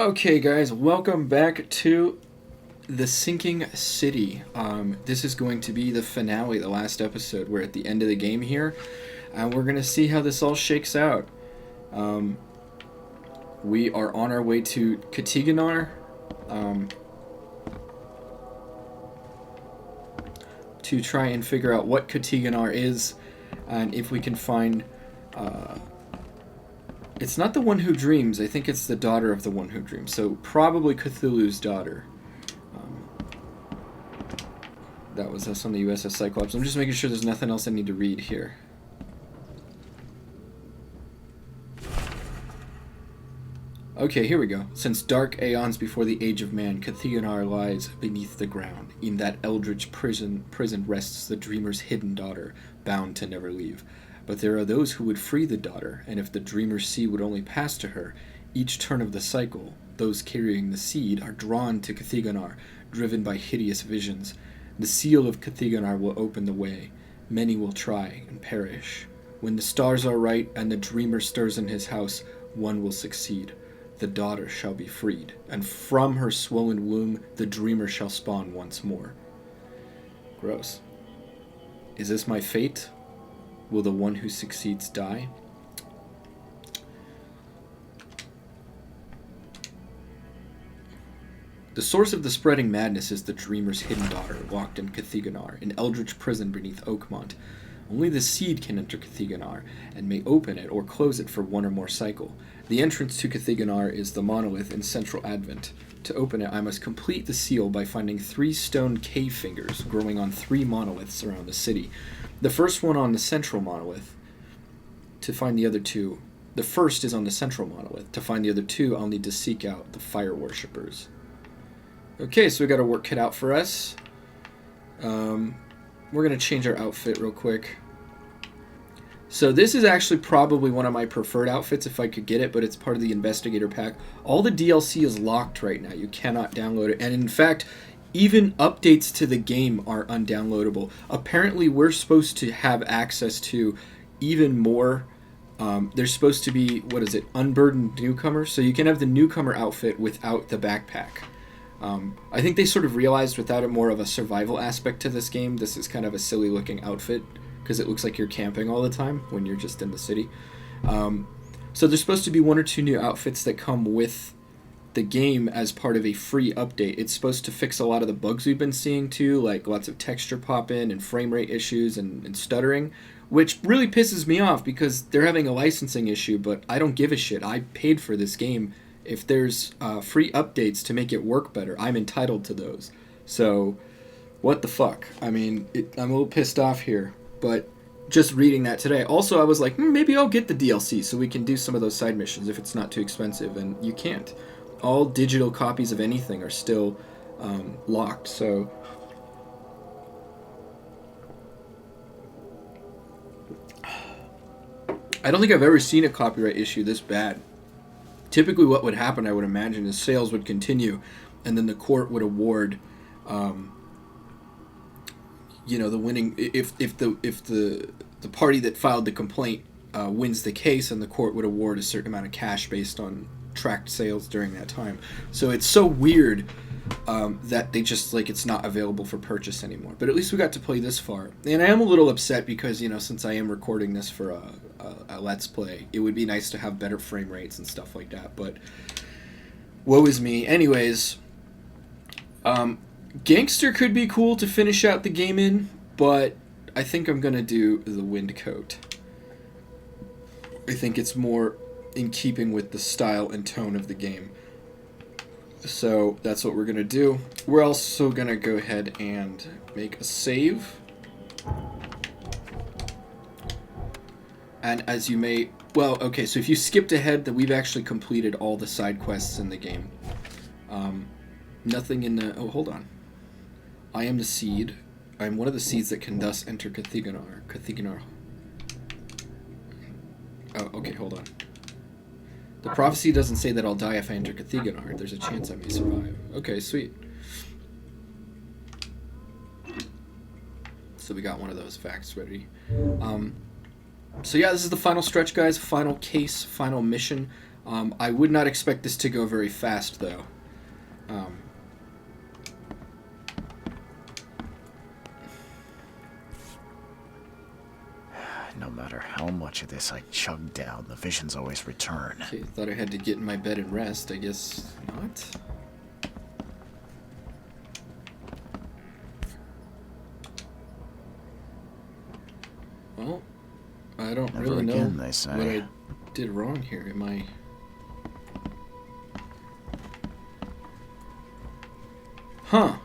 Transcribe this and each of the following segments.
Okay, guys, welcome back to the Sinking City. This is going to be the finale, the last episode. We're at the end of the game here, and we're going to see how this all shakes out. We are on our way to Katiganar, to try and figure out what Katiganar is, and if we can find... It's not the one who dreams. I think it's the daughter of the one who dreams. So probably Cthulhu's daughter. That was us on the USS Cyclops. I'm just making sure there's nothing else I need to read here. Okay, here we go. Since dark aeons before the age of man, Katiganar lies beneath the ground. In that eldritch prison rests the dreamer's hidden daughter, bound to never leave. But there are those who would free the daughter, and if the dreamer's seed would only pass to her, each turn of the cycle, those carrying the seed are drawn to Katiganar, driven by hideous visions. The seal of Katiganar will open the way. Many will try and perish. When the stars are right and the dreamer stirs in his house, one will succeed. The daughter shall be freed, and from her swollen womb the dreamer shall spawn once more. Gross. Is this my fate? Will the one who succeeds die? The source of the spreading madness is the dreamer's hidden daughter, locked in Katiganar, an eldritch prison beneath Oakmont. Only the seed can enter Katiganar, and may open it or close it for one or more cycle. The entrance to Katiganar is the monolith in Central Advent. To open it, I must complete the seal by finding 3 stone cave fingers growing on 3 monoliths around the city. The first one on the central monolith. To find the other 2, the first is on the central monolith. To find the other 2, I'll need to seek out the fire worshippers. Okay, so we got our work cut out for us. We're going to change our outfit real quick. So this is actually probably one of my preferred outfits if I could get it, but it's part of the investigator pack. All the DLC is locked right now. You cannot download it. And in fact, even updates to the game are undownloadable. Apparently, we're supposed to have access to even more. There's supposed to be, unburdened newcomer. So you can have the newcomer outfit without the backpack. I think they sort of realized without it more of a survival aspect to this game, this is kind of a silly looking outfit because it looks like you're camping all the time when you're just in the city. So there's supposed to be 1 or 2 new outfits that come with the game as part of a free update. It's supposed to fix a lot of the bugs we've been seeing too, like lots of texture pop-in and frame rate issues and stuttering, which really pisses me off because they're having a licensing issue, but I don't give a shit. I paid for this game. If there's free updates to make it work better, I'm entitled to those. So, what the fuck? I mean, I'm a little pissed off here, but just reading that today. Also, I was like, maybe I'll get the DLC so we can do some of those side missions if it's not too expensive, and you can't. All digital copies of anything are still locked, so... I don't think I've ever seen a copyright issue this bad. Typically what would happen, I would imagine, is sales would continue, and then the court would award, the winning... If the party that filed the complaint wins the case, and the court would award a certain amount of cash based on tracked sales during that time. So it's so weird that they just, it's not available for purchase anymore. But at least we got to play this far. And I am a little upset because, since I am recording this for a Let's Play, it would be nice to have better frame rates and stuff like that. But woe is me. Anyways, Gangster could be cool to finish out the game in, but I think I'm going to do the Wind Coat. I think it's more in keeping with the style and tone of the game. So that's what we're going to do. We're also going to go ahead and make a save. And as you may... Well, okay, so if you skipped ahead, that we've actually completed all the side quests in the game. Nothing in the... Oh, hold on. I am the seed. I am one of the seeds that can thus enter Katiganar. Oh, okay, hold on. The prophecy doesn't say that I'll die if I enter Katiganar. There's a chance I may survive. Okay, sweet. So we got one of those facts ready. So yeah, this is the final stretch, guys. Final case, final mission. I would not expect this to go very fast, though. No matter how much of this I chug down, the visions always return. Okay, thought I had to get in my bed and rest. I guess not. Well, I don't Never really again, know they say. what I did wrong here. Am I... Huh.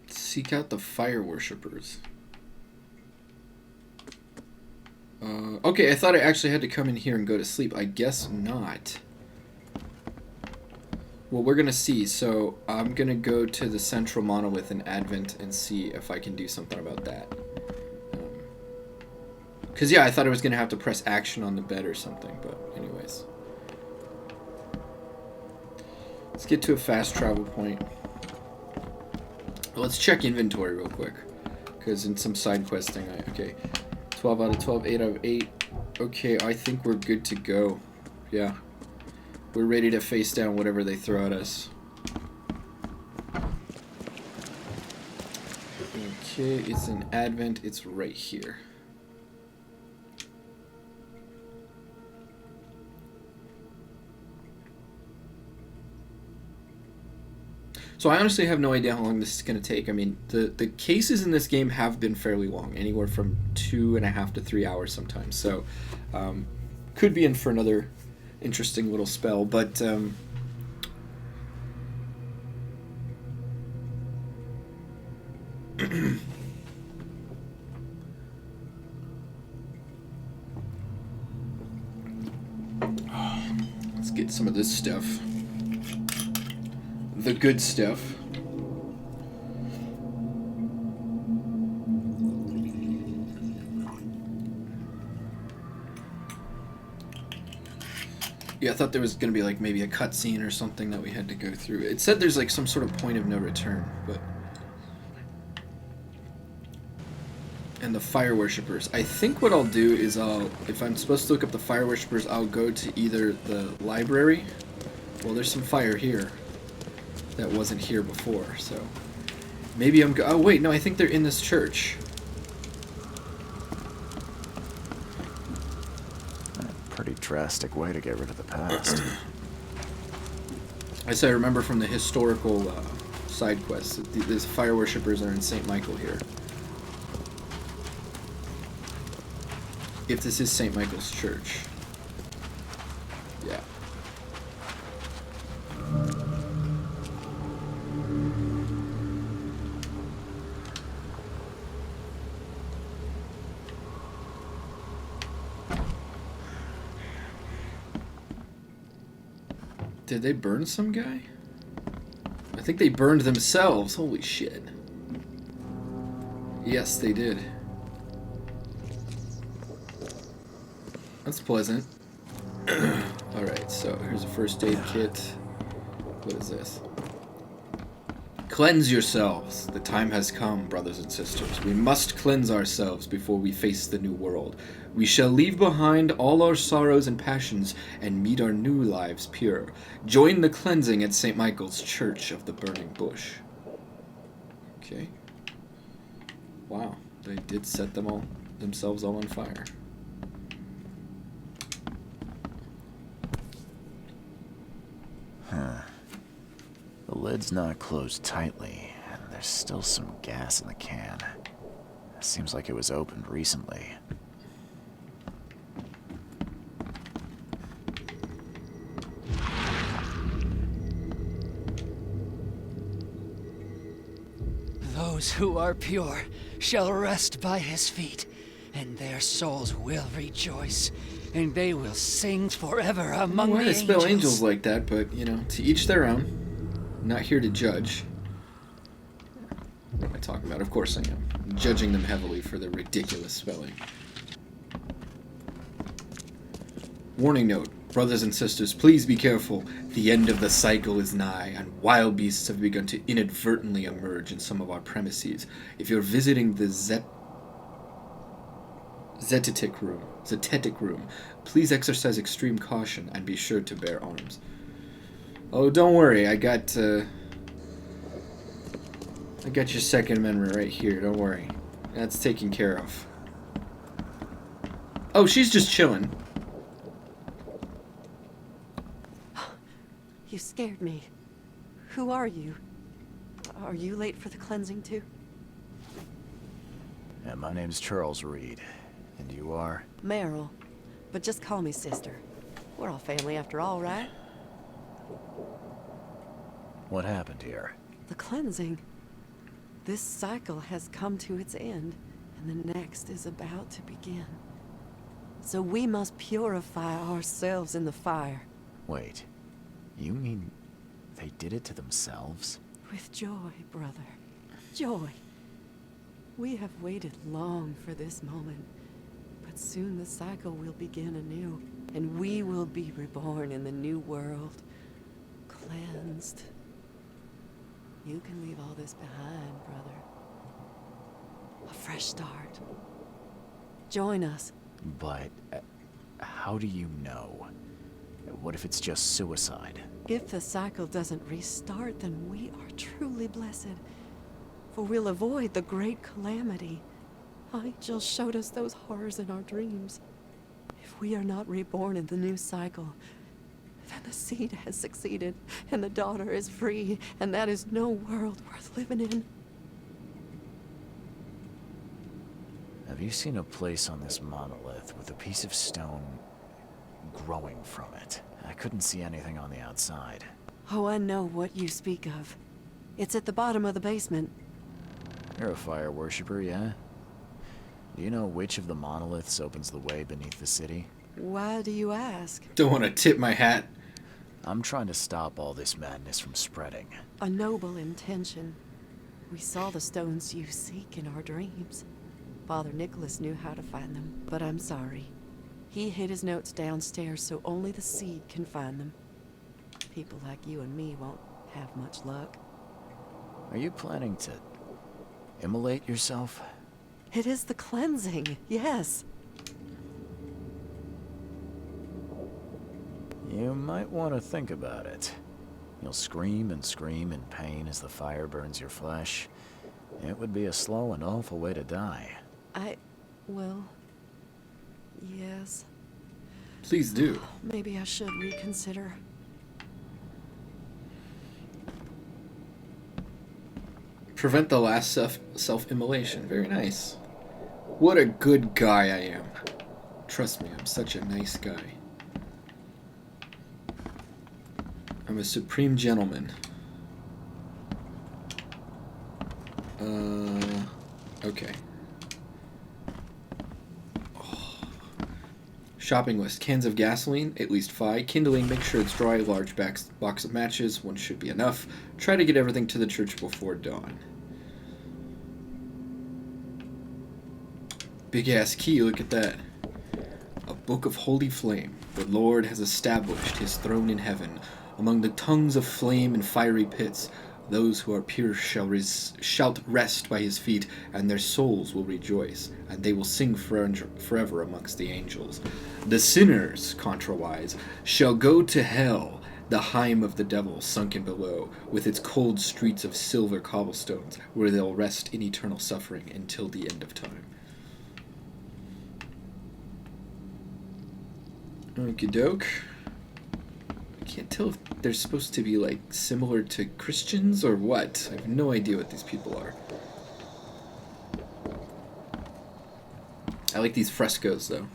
Seek out the fire worshippers. Okay, I thought I actually had to come in here and go to sleep. I guess not. Well, we're gonna see. So I'm gonna go to the central monolith in Advent and see if I can do something about that. Because, yeah, I thought I was gonna have to press action on the bed or something, but anyways. Let's get to a fast travel point. Let's check inventory real quick, because in some side questing, okay, 12 out of 12, 8 out of 8. Okay, I think we're good to go. Yeah, we're ready to face down whatever they throw at us. Okay, it's in Advent. It's right here. So I honestly have no idea how long this is going to take. I mean, the cases in this game have been fairly long, anywhere from 2.5 to 3 hours sometimes. So could be in for another interesting little spell. But let's get some of this stuff. The good stuff. Yeah, I thought there was going to be like maybe a cutscene or something that we had to go through. It said there's like some sort of point of no return, but... And the fire worshippers. I think what I'll do is if I'm supposed to look up the fire worshippers, I'll go to either the library. Well, there's some fire here that wasn't here before, so maybe oh wait, no, I think they're in this church. A pretty drastic way to get rid of the past. As I remember from the historical side quests, these fire worshippers are in St. Michael here. If this is St. Michael's church. Yeah. Did they burn some guy? I think they burned themselves. Holy shit. Yes, they did. That's pleasant. Alright, so here's a first aid kit. What is this? Cleanse yourselves. The time has come, brothers and sisters. We must cleanse ourselves before we face the new world. We shall leave behind all our sorrows and passions and meet our new lives pure. Join the cleansing at St. Michael's Church of the Burning Bush. Okay. Wow, they did set themselves all on fire. Huh. The lid's not closed tightly, and there's still some gas in the can. Seems like it was opened recently. Those who are pure shall rest by his feet, and their souls will rejoice, and they will sing forever among the angels. I spell angels like that, but, you know, to each their own. I'm not here to judge. What am I talking about? Of course I am. I'm judging them heavily for their ridiculous spelling. Warning note. Brothers and sisters, please be careful. The end of the cycle is nigh, and wild beasts have begun to inadvertently emerge in some of our premises. If you're visiting the zetetic room, please exercise extreme caution and be sure to bear arms. Oh, don't worry, I got your Second Amendment right here, don't worry. That's taken care of. Oh, she's just chilling. You scared me. Who are you? Are you late for the cleansing too? Yeah, my name's Charles Reed. And you are? Meryl. But just call me sister. We're all family after all, right? What happened here? The cleansing. This cycle has come to its end, and the next is about to begin. So we must purify ourselves in the fire. Wait. You mean they did it to themselves? With joy, brother. Joy. We have waited long for this moment, but soon the cycle will begin anew, and we will be reborn in the new world, cleansed. You can leave all this behind, brother. A fresh start. Join us. But how do you know? What if it's just suicide? If the cycle doesn't restart, then we are truly blessed. For we'll avoid the great calamity. Angel showed us those horrors in our dreams. If we are not reborn in the new cycle, then the seed has succeeded, and the daughter is free, and that is no world worth living in. Have you seen a place on this monolith with a piece of stone growing from it? I couldn't see anything on the outside. Oh, I know what you speak of. It's at the bottom of the basement. You're a fire worshiper, yeah? Do you know which of the monoliths opens the way beneath the city? Why do you ask? Don't want to tip my hat. I'm trying to stop all this madness from spreading. A noble intention. We saw the stones you seek in our dreams. Father Nicholas knew how to find them, but I'm sorry. He hid his notes downstairs so only the seed can find them. People like you and me won't have much luck. Are you planning to immolate yourself? It is the cleansing, yes. You might want to think about it. You'll scream and scream in pain as the fire burns your flesh. It would be a slow and awful way to die. Well, yes. Please do. Maybe I should reconsider. Prevent the last self-immolation. Very nice. What a good guy I am. Trust me, I'm such a nice guy. I'm a supreme gentleman. Okay. Oh. Shopping list. Cans of gasoline, at least 5. Kindling, make sure it's dry. Large box of matches, 1 should be enough. Try to get everything to the church before dawn. Big ass key, look at that. A book of holy flame. The Lord has established his throne in heaven. Among the tongues of flame and fiery pits, those who are pure shall rest by his feet, and their souls will rejoice, and they will sing forever amongst the angels. The sinners, contrawise, shall go to hell, the heim of the devil sunken below, with its cold streets of silver cobblestones, where they'll rest in eternal suffering until the end of time. Okie doke. I can't tell if they're supposed to be, like, similar to Christians or what. I have no idea what these people are. I like these frescoes, though.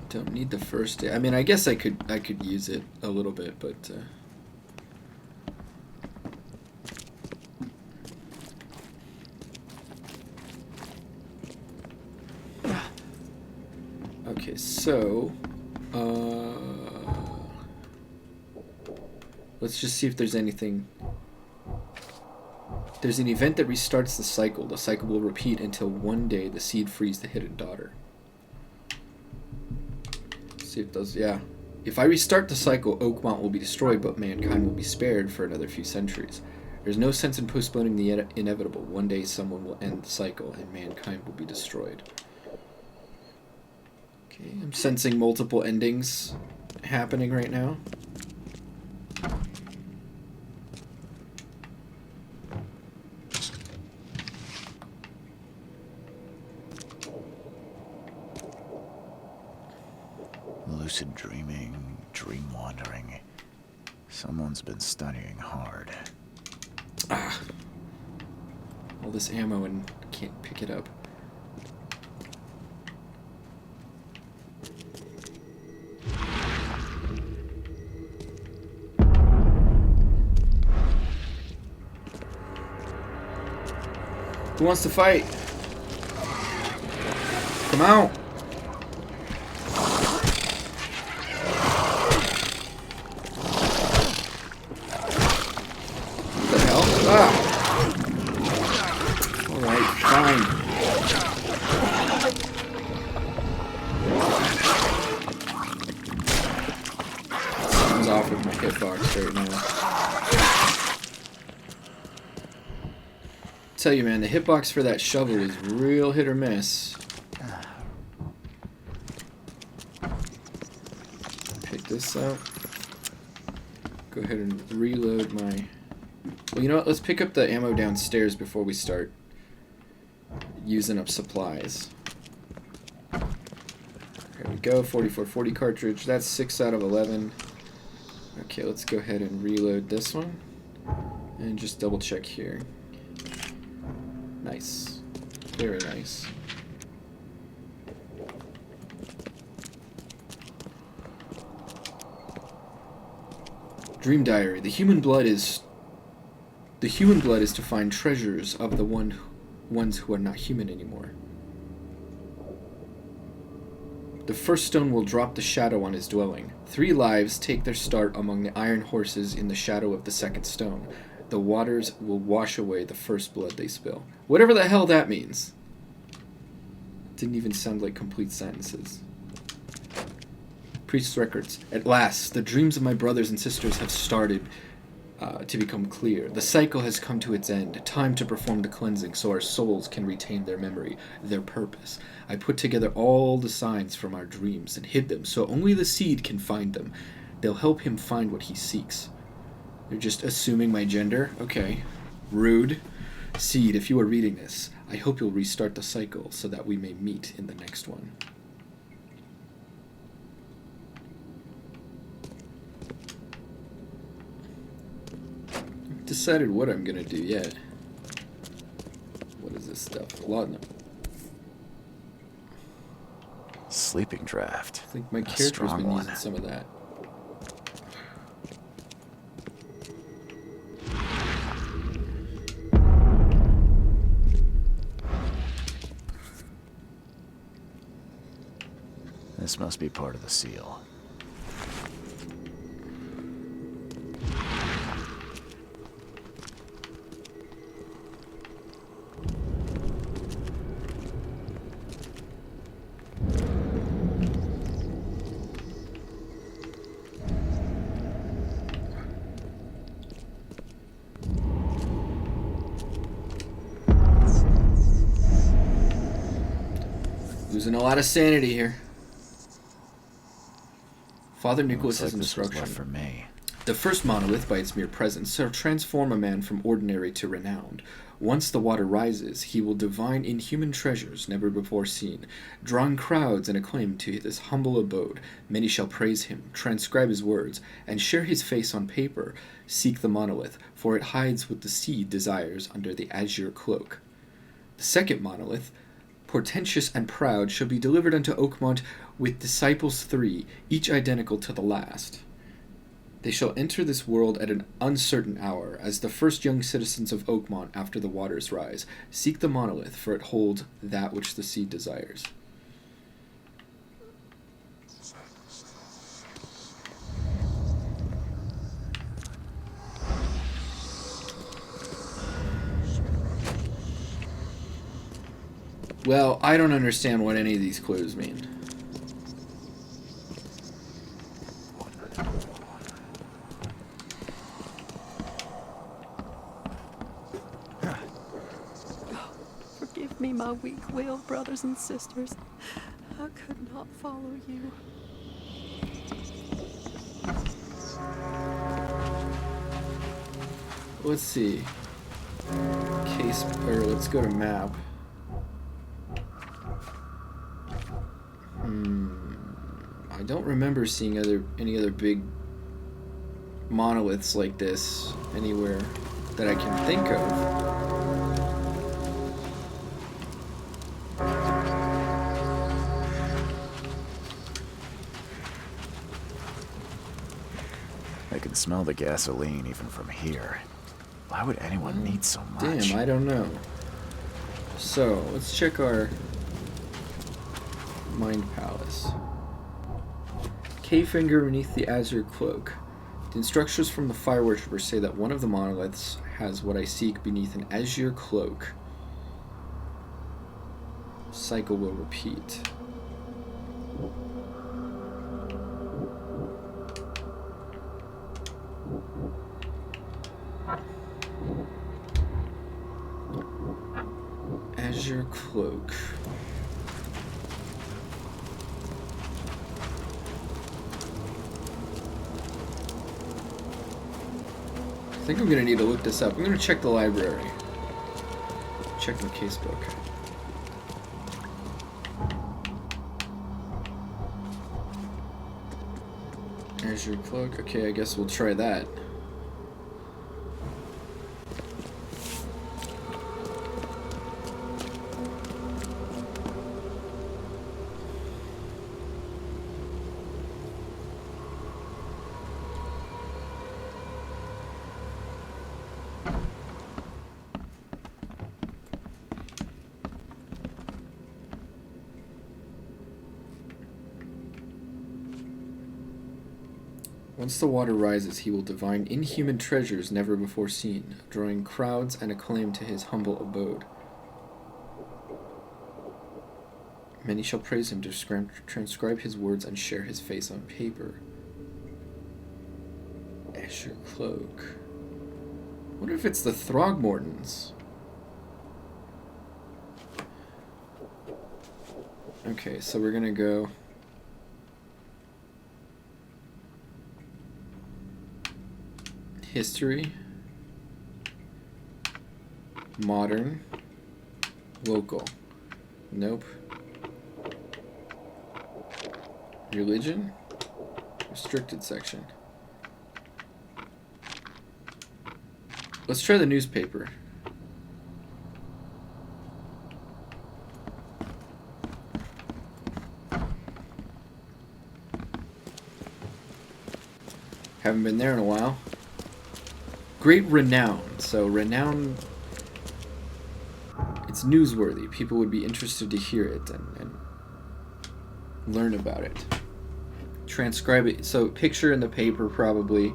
Don't need the first aid. I mean, I guess I could use it a little bit, but okay, so let's just see if there's anything There's an event that restarts the cycle. The cycle will repeat until one day the seed frees the hidden daughter. Let's see if it does. Yeah. If I restart the cycle, Oakmont will be destroyed, but mankind will be spared for another few centuries. There's no sense in postponing the inevitable. One day someone will end the cycle and mankind will be destroyed. Okay, I'm sensing multiple endings happening right now. Lucid dreaming, dream wandering. Someone's been studying hard. Ah. All this ammo and I can't pick it up. Who wants to fight? Come out! Tell you, man, the hitbox for that shovel is real hit or miss. Pick this up. Go ahead and reload my... Well, you know what? Let's pick up the ammo downstairs before we start using up supplies. There we go, 4440 cartridge. That's 6 out of 11. Okay, let's go ahead and reload this one. And just double check here. Nice. Very nice. Dream diary. The human blood is to find treasures of the ones who are not human anymore. The first stone will drop the shadow on his dwelling. 3 lives take their start among the iron horses in the shadow of the second stone. The waters will wash away the first blood they spill. Whatever the hell that means. Didn't even sound like complete sentences. Priest's records. At last, the dreams of my brothers and sisters have started to become clear. The cycle has come to its end. Time to perform the cleansing so our souls can retain their memory, their purpose. I put together all the signs from our dreams and hid them so only the seed can find them. They'll help him find what he seeks. They're just assuming my gender? Okay. Rude. Seed, if you are reading this, I hope you'll restart the cycle so that we may meet in the next one. I've decided what I'm gonna do yet. What is this stuff? Laudanum. Sleeping draft. I think my character's been using some of that. This must be part of the seal. Losing a lot of sanity here. Father Nicholas's instruction. Left for me. The first monolith, by its mere presence, shall transform a man from ordinary to renowned. Once the water rises, he will divine inhuman treasures never before seen, drawing crowds and acclaim to this humble abode. Many shall praise him, transcribe his words, and share his face on paper. Seek the monolith, for it hides what the seed desires under the azure cloak. The second monolith, portentous and proud, shall be delivered unto Oakmont with disciples 3, each identical to the last. They shall enter this world at an uncertain hour, as the first young citizens of Oakmont after the waters rise. Seek the monolith, for it holds that which the seed desires. Well, I don't understand what any of these clues mean. Forgive me my weak will, brothers and sisters. I could not follow you. Let's see. Case, or let's go to map. I don't remember seeing any other big monoliths like this anywhere that I can think of. I can smell the gasoline even from here. Why would anyone need so much? Damn, I don't know. So, let's check our Mind Palace. Cave finger beneath the azure cloak. The instructions from the fire worshipper say that one of the monoliths has what I seek beneath an azure cloak. Cycle will repeat. Azure cloak. I think I'm gonna need to look this up. I'm gonna check the library. Check the casebook. Azure cloak. Okay, I guess we'll try that. Once the water rises, he will divine inhuman treasures never before seen, drawing crowds and acclaim to his humble abode. Many shall praise him, transcribe his words, and share his face on paper. Azure cloak. What if it's the Throgmortens? Okay, so we're gonna go... History, modern, local, nope, religion, restricted section. Let's try the newspaper. Haven't been there in a while. Great renown. So renown, it's newsworthy. People would be interested to hear it and learn about it. Transcribe it. So picture in the paper probably.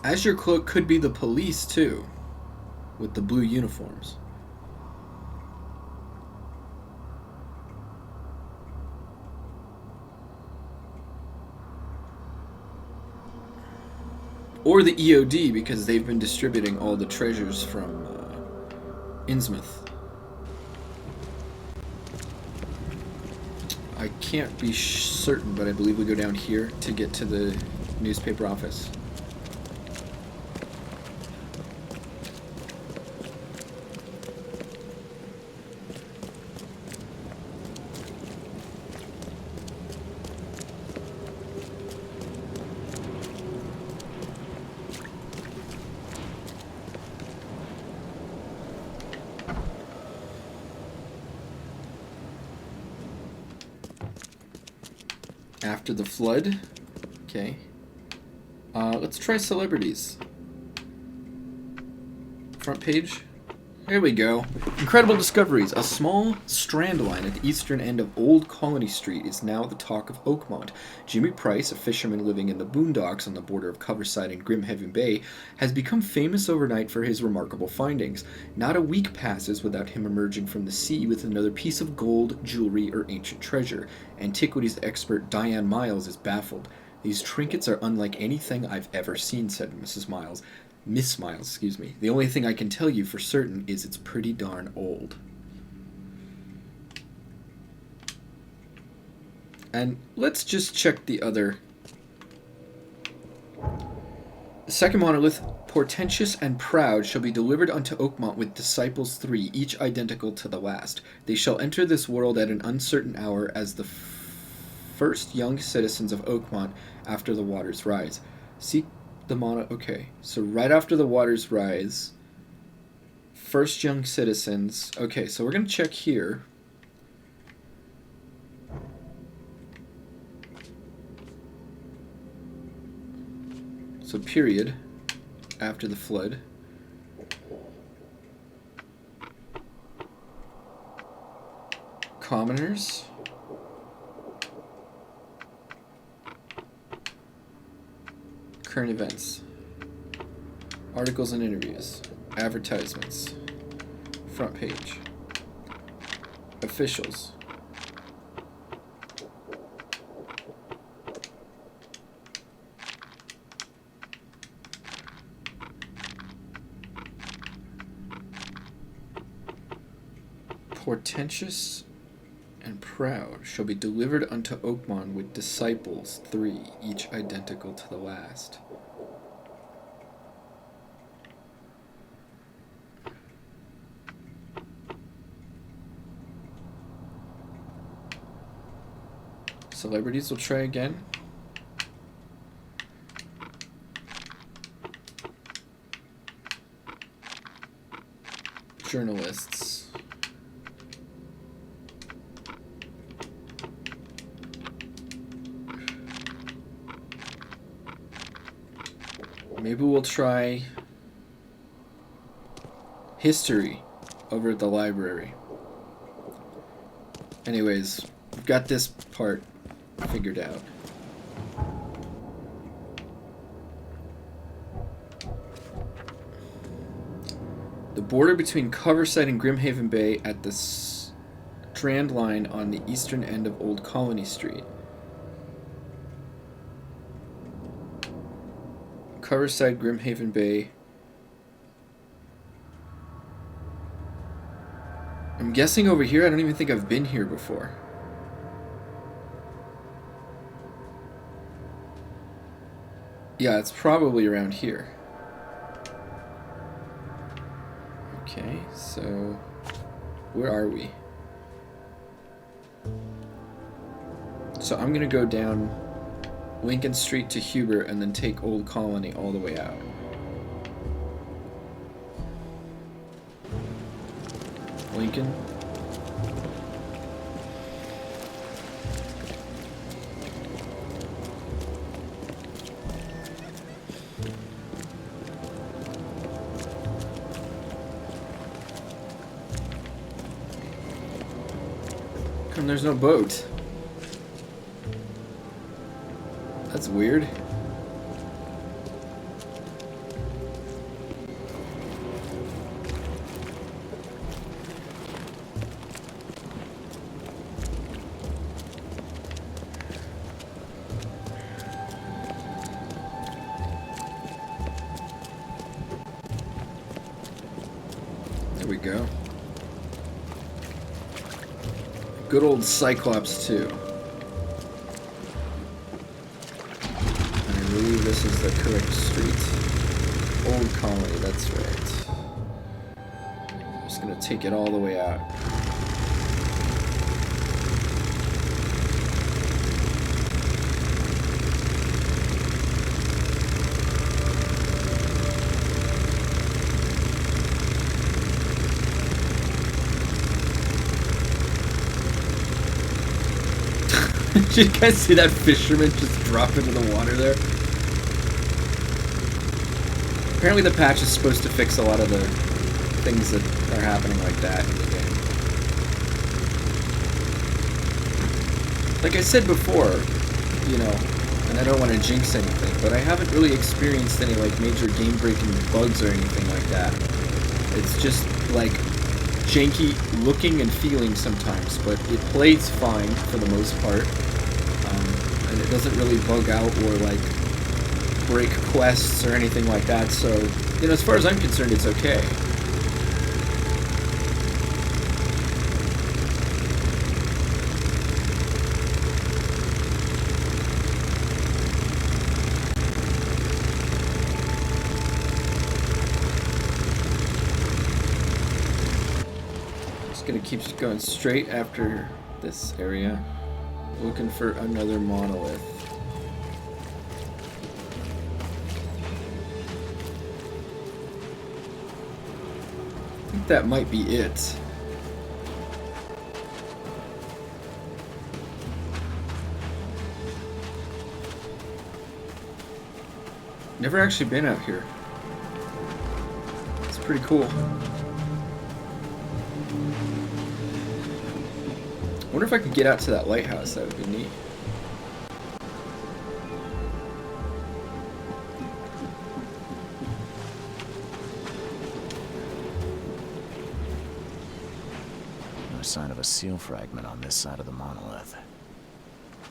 Azure cloak could be the police too, with the blue uniforms. Or the EOD, because they've been distributing all the treasures from Innsmouth. I can't be certain, but I believe we go down here to get to the newspaper office. After the flood. Okay. Let's try celebrities. Front page. Here we go. Incredible discoveries. A small strand line at the eastern end of Old Colony Street is now the talk of Oakmont. Jimmy Price, a fisherman living in the boondocks on the border of Coverside and Grimhaven Bay, has become famous overnight for his remarkable findings. Not a week passes without him emerging from the sea with another piece of gold, jewelry, or ancient treasure. Antiquities expert Diane Miles is baffled. These trinkets are unlike anything I've ever seen, said Miss Miles. The only thing I can tell you for certain is it's pretty darn old. And let's just check the other. The second monolith, portentous and proud, shall be delivered unto Oakmont with disciples 3, each identical to the last. They shall enter this world at an uncertain hour as the first young citizens of Oakmont after the waters rise. Seek okay, so right after the waters rise, first young citizens. Okay, so we're going to check here. So period, after the flood. Commoners. Current events, articles and interviews, advertisements, front page, officials, portentous and proud shall be delivered unto Oakmont with disciples 3, each identical to the last. Celebrities will try again. Journalists. Maybe we'll try history over at the library. Anyways, we've got this part figured out. The border between Coverside and Grimhaven Bay at the strand line on the eastern end of Old Colony Street. Coverside, Grimhaven Bay. I'm guessing over here. I don't even think I've been here before. Yeah, it's probably around here. Okay, so where are we? So I'm gonna go down Lincoln Street to Huber and then take Old Colony all the way out. Lincoln. Come, there's no boat. That's weird. There we go. Good old Cyclops too. This is the correct street. Old Colony, that's right. I'm just gonna take it all the way out. Did you guys see that fisherman just drop into the water there? Apparently the patch is supposed to fix a lot of the things that are happening like that in the game. Like I said before, you know, and I don't want to jinx anything, but I haven't really experienced any like major game-breaking bugs or anything like that. It's just like janky looking and feeling sometimes, but it plays fine for the most part, and it doesn't really bug out or like break quests or anything like that. So, you know, as far as I'm concerned, it's okay. Gonna keep going straight after this area, looking for another monolith. I think that might be it. Never actually been out here. It's pretty cool. I wonder if I could get out to that lighthouse. That would be neat. No sign of a seal fragment on this side of the monolith.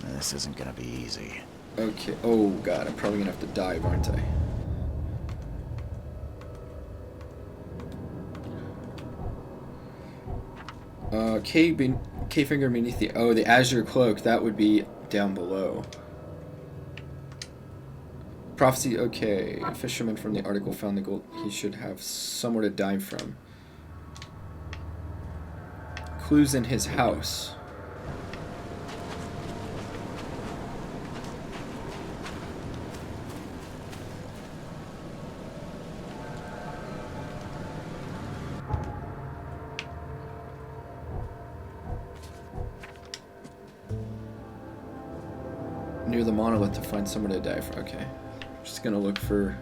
This isn't gonna be easy. Okay. Oh god, I'm probably gonna have to dive, aren't I? K-finger beneath the... Oh, the azure cloak. That would be down below. Prophecy, okay. A fisherman from the article found the gold. He should have somewhere to dive from. Clues in his house. Near the monolith to find somewhere to dive from. Okay. Just gonna look for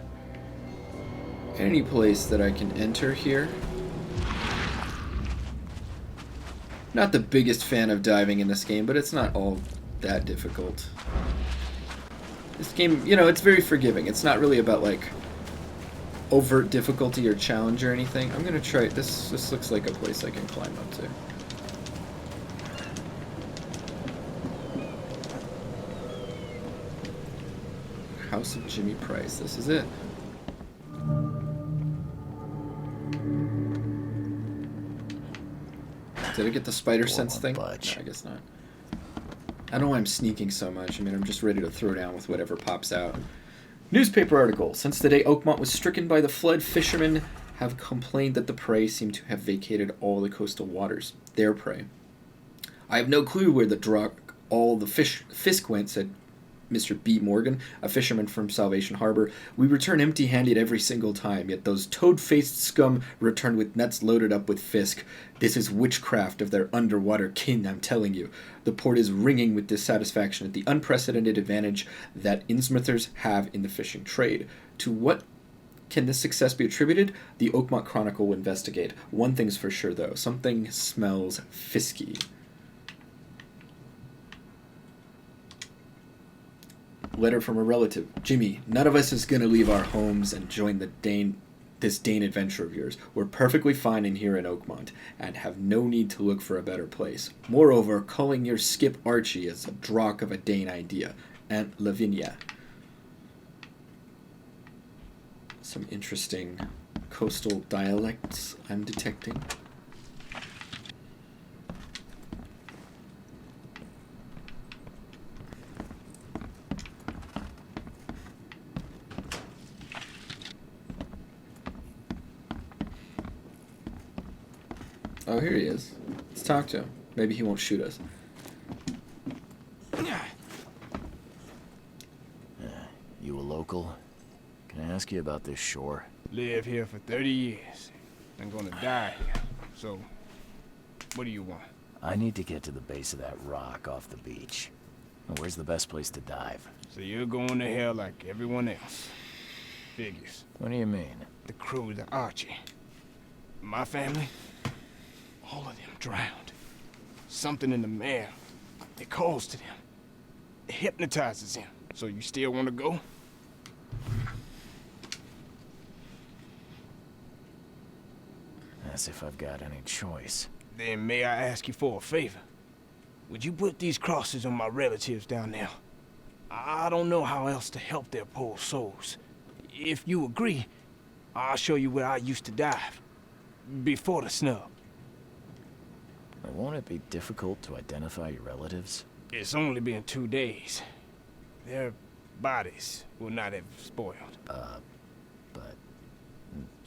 any place that I can enter here. Not the biggest fan of diving in this game, but it's not all that difficult. This game, you know, it's very forgiving. It's not really about like overt difficulty or challenge or anything. I'm gonna try it. This looks like a place I can climb up to. House of Jimmy Price. This is it. Did I get the spider sense thing? No, I guess not. I don't know why I'm sneaking so much. I mean, I'm just ready to throw down with whatever pops out. Newspaper article. Since the day Oakmont was stricken by the flood, fishermen have complained that the prey seem to have vacated all the coastal waters. Their prey. I have no clue where all the fisk went, said Mr. B. Morgan, a fisherman from Salvation Harbor. We return empty-handed every single time, yet those toad-faced scum return with nets loaded up with fisk. This is witchcraft of their underwater kin, I'm telling you. The port is ringing with dissatisfaction at the unprecedented advantage that Innsmouthers have in the fishing trade. To what can this success be attributed? The Oakmont Chronicle will investigate. One thing's for sure, though. Something smells fisky. Letter from a relative. Jimmy, none of us is going to leave our homes and join this Dane adventure of yours. We're perfectly fine in here in Oakmont, and have no need to look for a better place. Moreover, calling your skip Archie is a drock of a Dane idea. Aunt Lavinia. Some interesting coastal dialects I'm detecting. Oh, here he is. Let's talk to him. Maybe he won't shoot us. You a local? Can I ask you about this shore? Live here for 30 years. I'm gonna die here. So, what do you want? I need to get to the base of that rock off the beach. Where's the best place to dive? So you're going to hell like everyone else. Figures. What do you mean? The cruiser Archie. My family, all of them drowned. Something in the man, it calls to them. It hypnotizes them. So you still want to go? As if I've got any choice. Then may I ask you for a favor? Would you put these crosses on my relatives down there? I don't know how else to help their poor souls. If you agree, I'll show you where I used to dive. Before the snub. Won't it be difficult to identify your relatives? It's only been 2 days. Their bodies will not have spoiled. But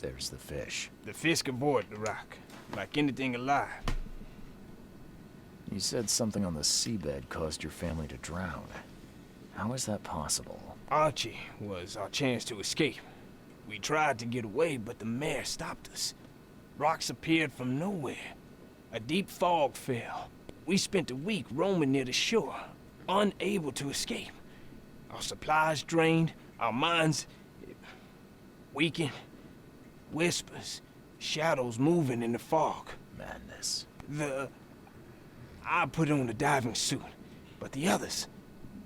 there's the fish. The fish avoid the rock, like anything alive. You said something on the seabed caused your family to drown. How is that possible? Archie was our chance to escape. We tried to get away, but the mare stopped us. Rocks appeared from nowhere. A deep fog fell. We spent a week roaming near the shore, unable to escape. Our supplies drained, our minds weakened. Whispers, shadows moving in the fog. Madness. I put on the diving suit, but the others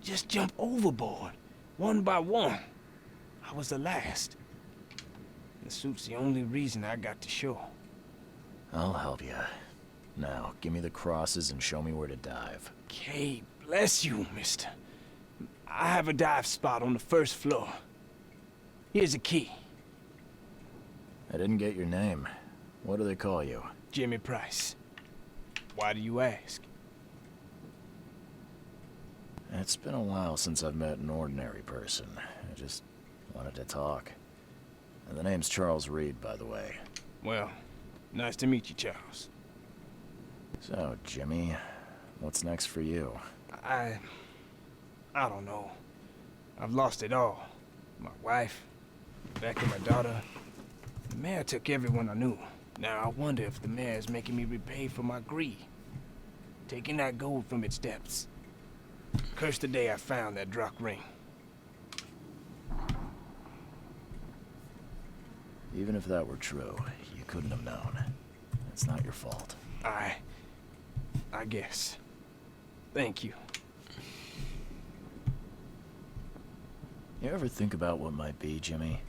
just jumped overboard, one by one. I was the last. The suit's the only reason I got to shore. I'll help you. Now, give me the crosses and show me where to dive. Okay, bless you, mister. I have a dive spot on the first floor. Here's a key. I didn't get your name. What do they call you? Jimmy Price. Why do you ask? It's been a while since I've met an ordinary person. I just wanted to talk. And the name's Charles Reed, by the way. Well, nice to meet you, Charles. So, Jimmy, what's next for you? I don't know. I've lost it all. My wife, Becky, my daughter. The mayor took everyone I knew. Now I wonder if the mayor's making me repay for my greed. Taking that gold from its depths. Curse the day I found that Drock ring. Even if that were true, you couldn't have known. It's not your fault. I guess. Thank you. You ever think about what might be, Jimmy?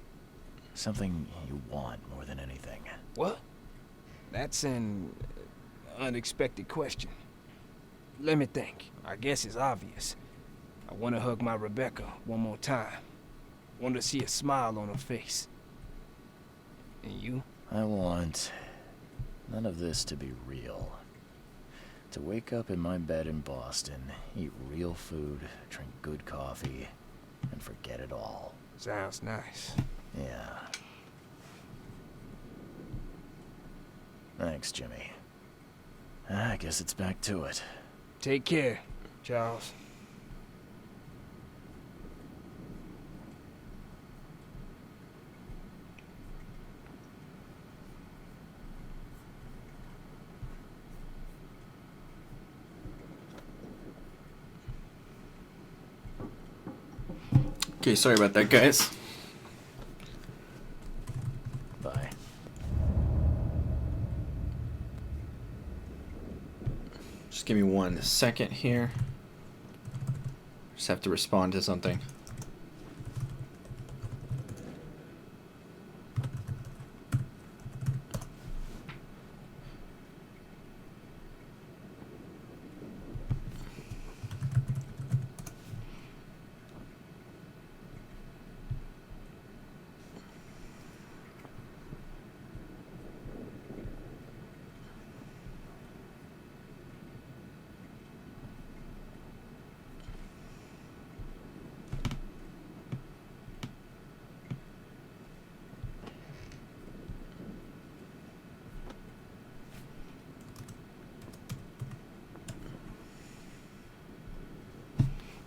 Something you want more than anything. What? That's an unexpected question. Let me think. I guess it's obvious. I want to hug my Rebecca one more time. Want to see a smile on her face. And you? I want none of this to be real. To wake up in my bed in Boston, eat real food, drink good coffee, and forget it all. Sounds nice. Yeah. Thanks, Jimmy. I guess it's back to it. Take care, Charles. Okay, sorry about that, guys. Bye. Just give me 1 second here. Just have to respond to something.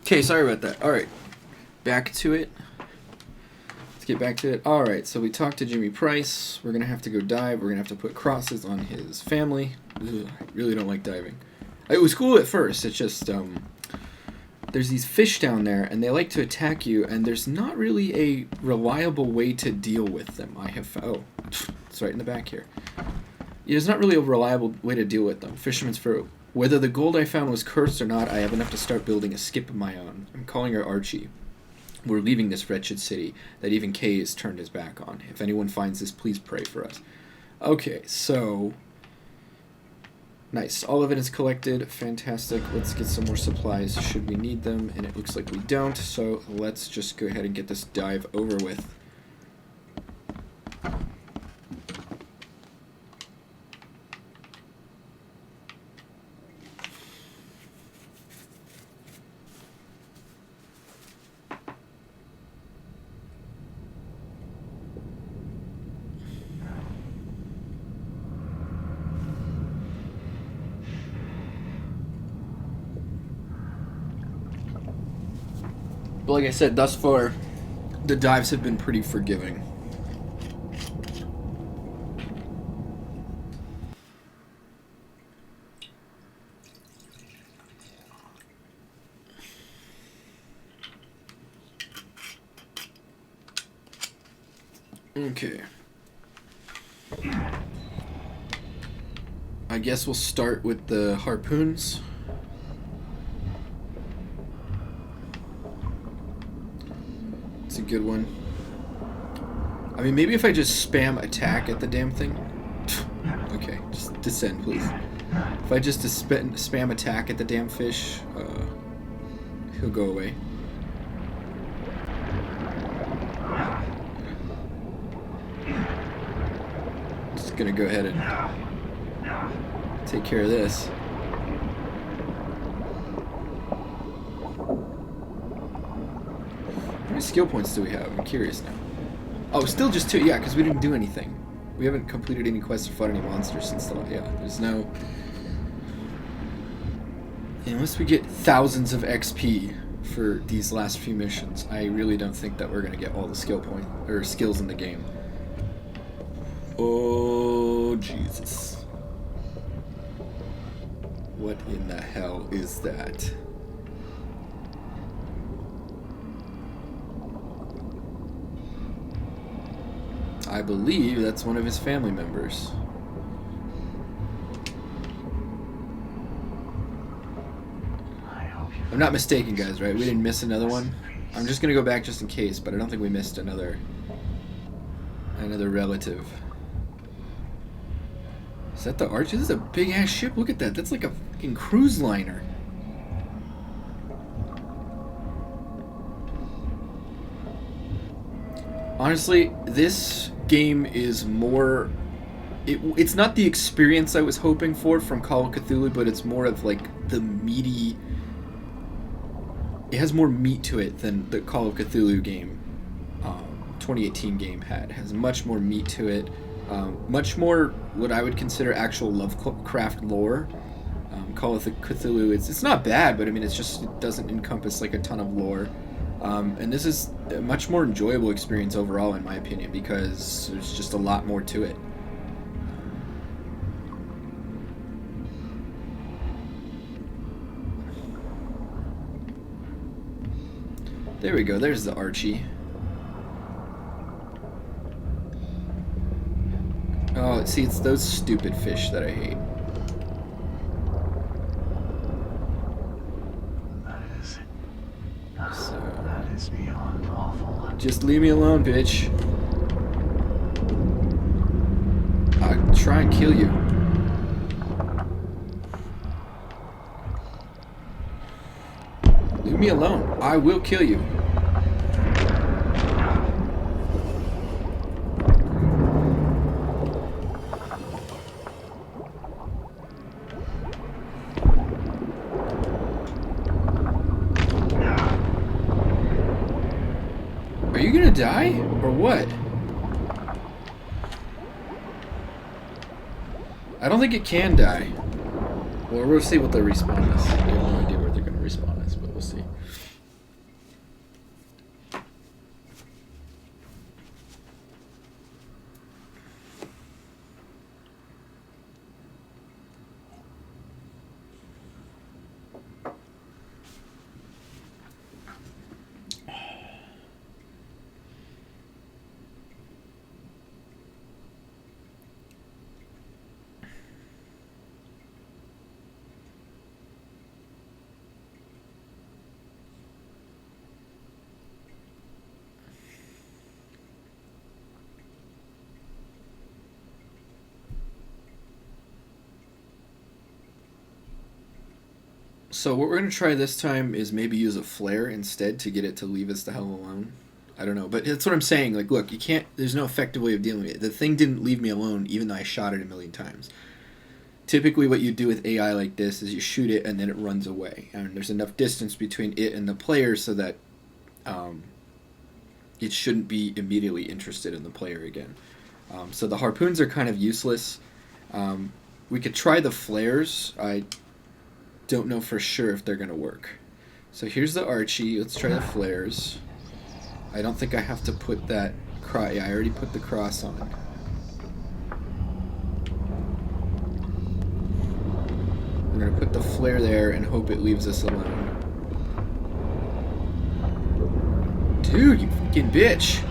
Okay, sorry about that. Alright, back to it. Let's get back to it. Alright, so we talked to Jimmy Price. We're going to have to go dive. We're going to have to put crosses on his family. Ugh, I really don't like diving. It was cool at first. It's just, there's these fish down there, and they like to attack you, and there's not really a reliable way to deal with them. I have... Oh, it's right in the back here. There's not really a reliable way to deal with them. Fisherman's Furrow. Whether the gold I found was cursed or not, I have enough to start building a skip of my own. I'm calling her Archie. We're leaving this wretched city that even Kay has turned his back on. If anyone finds this, please pray for us. Okay, so... Nice. All of it is collected. Fantastic. Let's get some more supplies should we need them, and it looks like we don't, so let's just go ahead and get this dive over with. But like I said, thus far, the dives have been pretty forgiving. Okay. I guess we'll start with the harpoons. It's a good one. I mean, maybe if I just spam attack at the damn thing. Okay, just descend, please. If I just spam attack at the damn fish, he'll go away. Just gonna go ahead and take care of this. How many skill points do we have? I'm curious now. Oh, still just 2. Yeah, because we didn't do anything. We haven't completed any quests or fought any monsters since the... Yeah, there's no... Unless we get thousands of XP for these last few missions, I really don't think that we're going to get all the skill point or skills in the game. Oh, Jesus. What in the hell is that? I believe that's one of his family members. I'm not mistaken, guys, right? We didn't miss another one. I'm just gonna go back just in case, but I don't think we missed another relative. Is that the Archie? This is a big ass ship. Look at that. That's like a fucking cruise liner. Honestly, this game is more... It's not the experience I was hoping for from Call of Cthulhu, but it's more of like the meaty... It has more meat to it than the Call of Cthulhu game, 2018 game had. It has much more meat to it. Much more what I would consider actual Lovecraft lore. Call of Cthulhu, it's not bad, but I mean, it doesn't encompass like a ton of lore. And this is a much more enjoyable experience overall, in my opinion, because there's just a lot more to it. There we go, there's the Archie. Oh, see, it's those stupid fish that I hate. That is beyond awful. Just leave me alone, bitch. I'll try and kill you. Leave me alone. I will kill you. Are you gonna die? Or what? I don't think it can die. Well, we'll see what the respawn is. I have no idea where they're gonna respawn us, but we'll see. So what we're going to try this time is maybe use a flare instead to get it to leave us the hell alone. I don't know, but that's what I'm saying. Like, look, you can't... There's no effective way of dealing with it. The thing didn't leave me alone, even though I shot it a million times. Typically what you do with AI like this is you shoot it and then it runs away. And there's enough distance between it and the player so that it shouldn't be immediately interested in the player again. So the harpoons are kind of useless. We could try the flares. I don't know for sure if they're going to work. So here's the Archie. Let's try the flares. I don't think I have to put that cross. Yeah, I already put the cross on. We're going to put the flare there and hope it leaves us alone. Dude, you fucking bitch.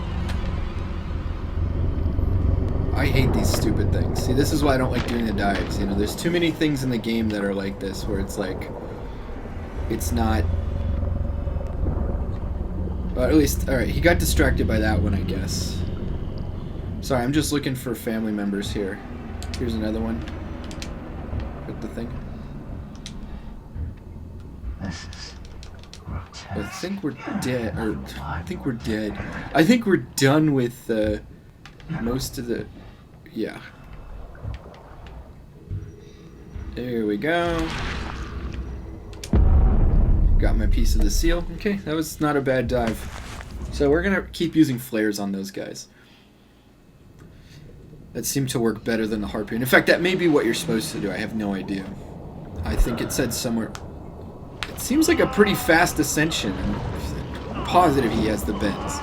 I hate these stupid things. See, this is why I don't like doing the dives. You know, there's too many things in the game that are like this, where it's like, it's not... Well, at least, alright, he got distracted by that one, I guess. Sorry, I'm just looking for family members here. Here's another one. Put the thing. This is grotesque. I think we're dead, or I think we're dead. I think we're done with most of the... Yeah. There we go. Got my piece of the seal. Okay, that was not a bad dive. So we're going to keep using flares on those guys. That seemed to work better than the harpoon. In fact, that may be what you're supposed to do. I have no idea. I think it said somewhere... It seems like a pretty fast ascension. I'm positive he has the bends.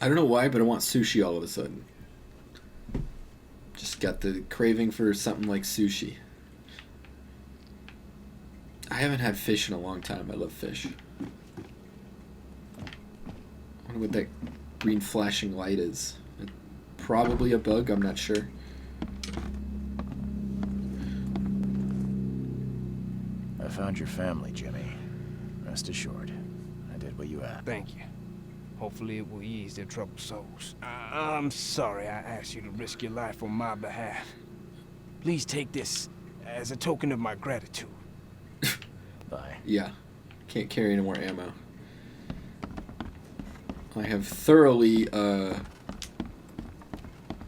I don't know why, but I want sushi all of a sudden. Just got the craving for something like sushi. I haven't had fish in a long time. I love fish. I wonder what that green flashing light is. Probably a bug, I'm not sure. I found your family, Jimmy. Rest assured, I did what you asked. Thank you. Hopefully it will ease their troubled souls. I'm sorry I asked you to risk your life on my behalf. Please take this as a token of my gratitude. Bye. Yeah. Can't carry any more ammo. I have thoroughly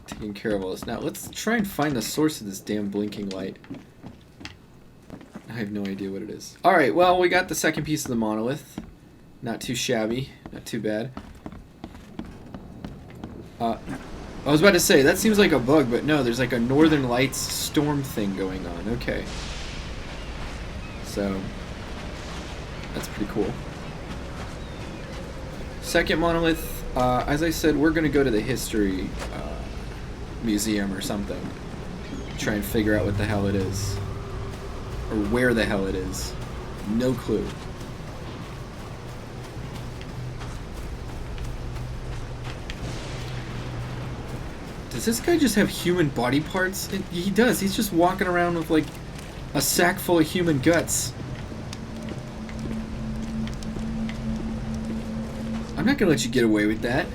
taken care of all this. Now, let's try and find the source of this damn blinking light. I have no idea what it is. Alright, well, we got the second piece of the monolith. Not too shabby. Not too bad. I was about to say, that seems like a bug, but no, there's like a Northern Lights storm thing going on. Okay. So, that's pretty cool. Second monolith, as I said, we're going to go to the history museum or something. Try and figure out what the hell it is. Or where the hell it is. No clue. Does this guy just have human body parts? He does. He's just walking around with like a sack full of human guts. I'm not gonna let you get away with that.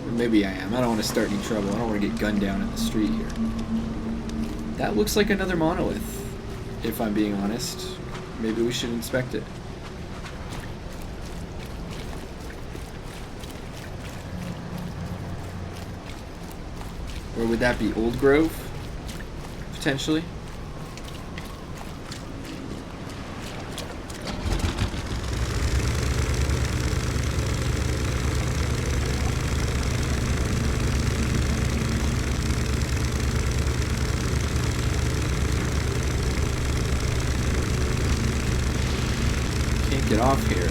Or maybe I am. I don't want to start any trouble. I don't want to get gunned down in the street here. That looks like another monolith, if I'm being honest. Maybe we should inspect it. Or would that be Old Grove? Potentially? Can't get off here.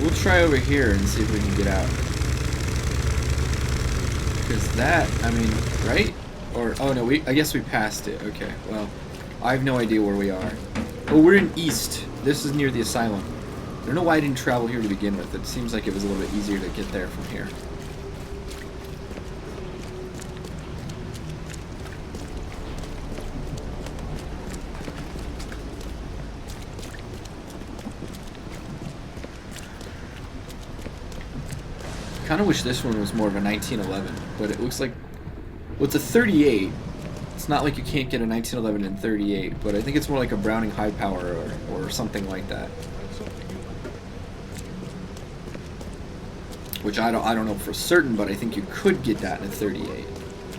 We'll try over here and see if we can get out. Because that, I mean, right? Or, oh no, I guess we passed it. Okay, well, I have no idea where we are. Oh, we're in East. This is near the asylum. I don't know why I didn't travel here to begin with. It seems like it was a little bit easier to get there from here. Kind of wish this one was more of a 1911, but it looks like, well, it's a 38. It's not like you can't get a 1911 in 38, but I think it's more like a Browning high power or something like that. Which I don't know for certain, but I think you could get that in a 38.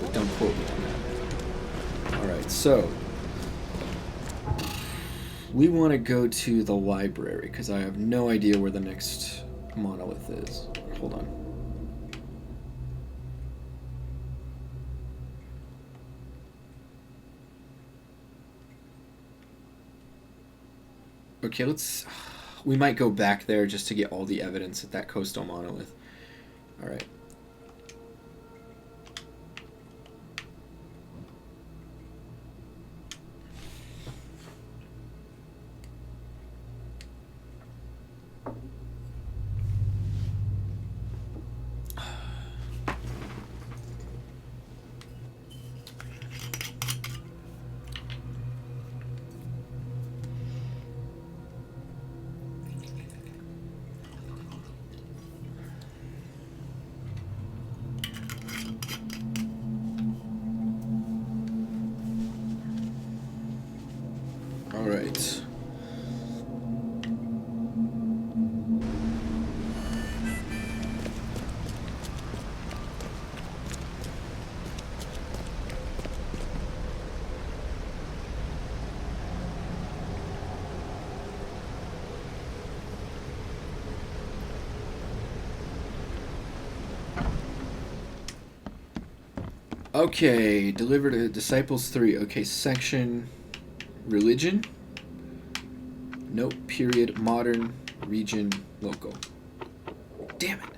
But don't quote me on that. All right, so we want to go to the library because I have no idea where the next monolith is. Hold on. Okay, we might go back there just to get all the evidence at that coastal monolith. Alright. Alright. Okay, deliver to Disciples 3. Okay, section religion. Nope, period, modern, region, local. Damn it.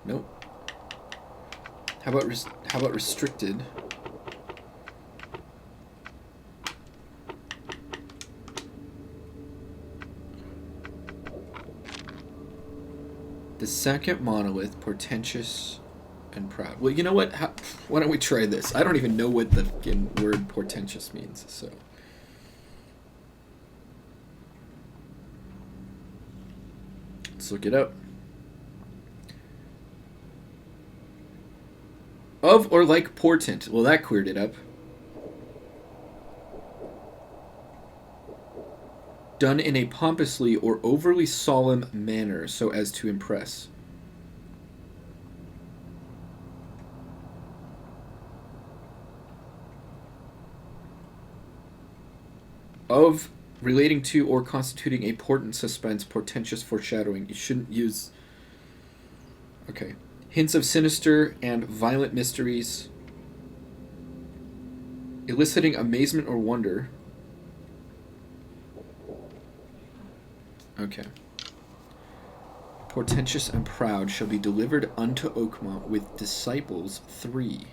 Nope. How about restricted? The second monolith, portentous and proud. Well, you know what? Why don't we try this? I don't even know what the word portentous means, so. Let's look it up. Of or like portent. Well, that cleared it up. Done in a pompously or overly solemn manner so as to impress. Of, relating to, or constituting a portent, suspense, portentous foreshadowing. You shouldn't use... Okay. Hints of sinister and violent mysteries. Eliciting amazement or wonder. Okay. Portentous and proud shall be delivered unto Oakmont with disciples 3,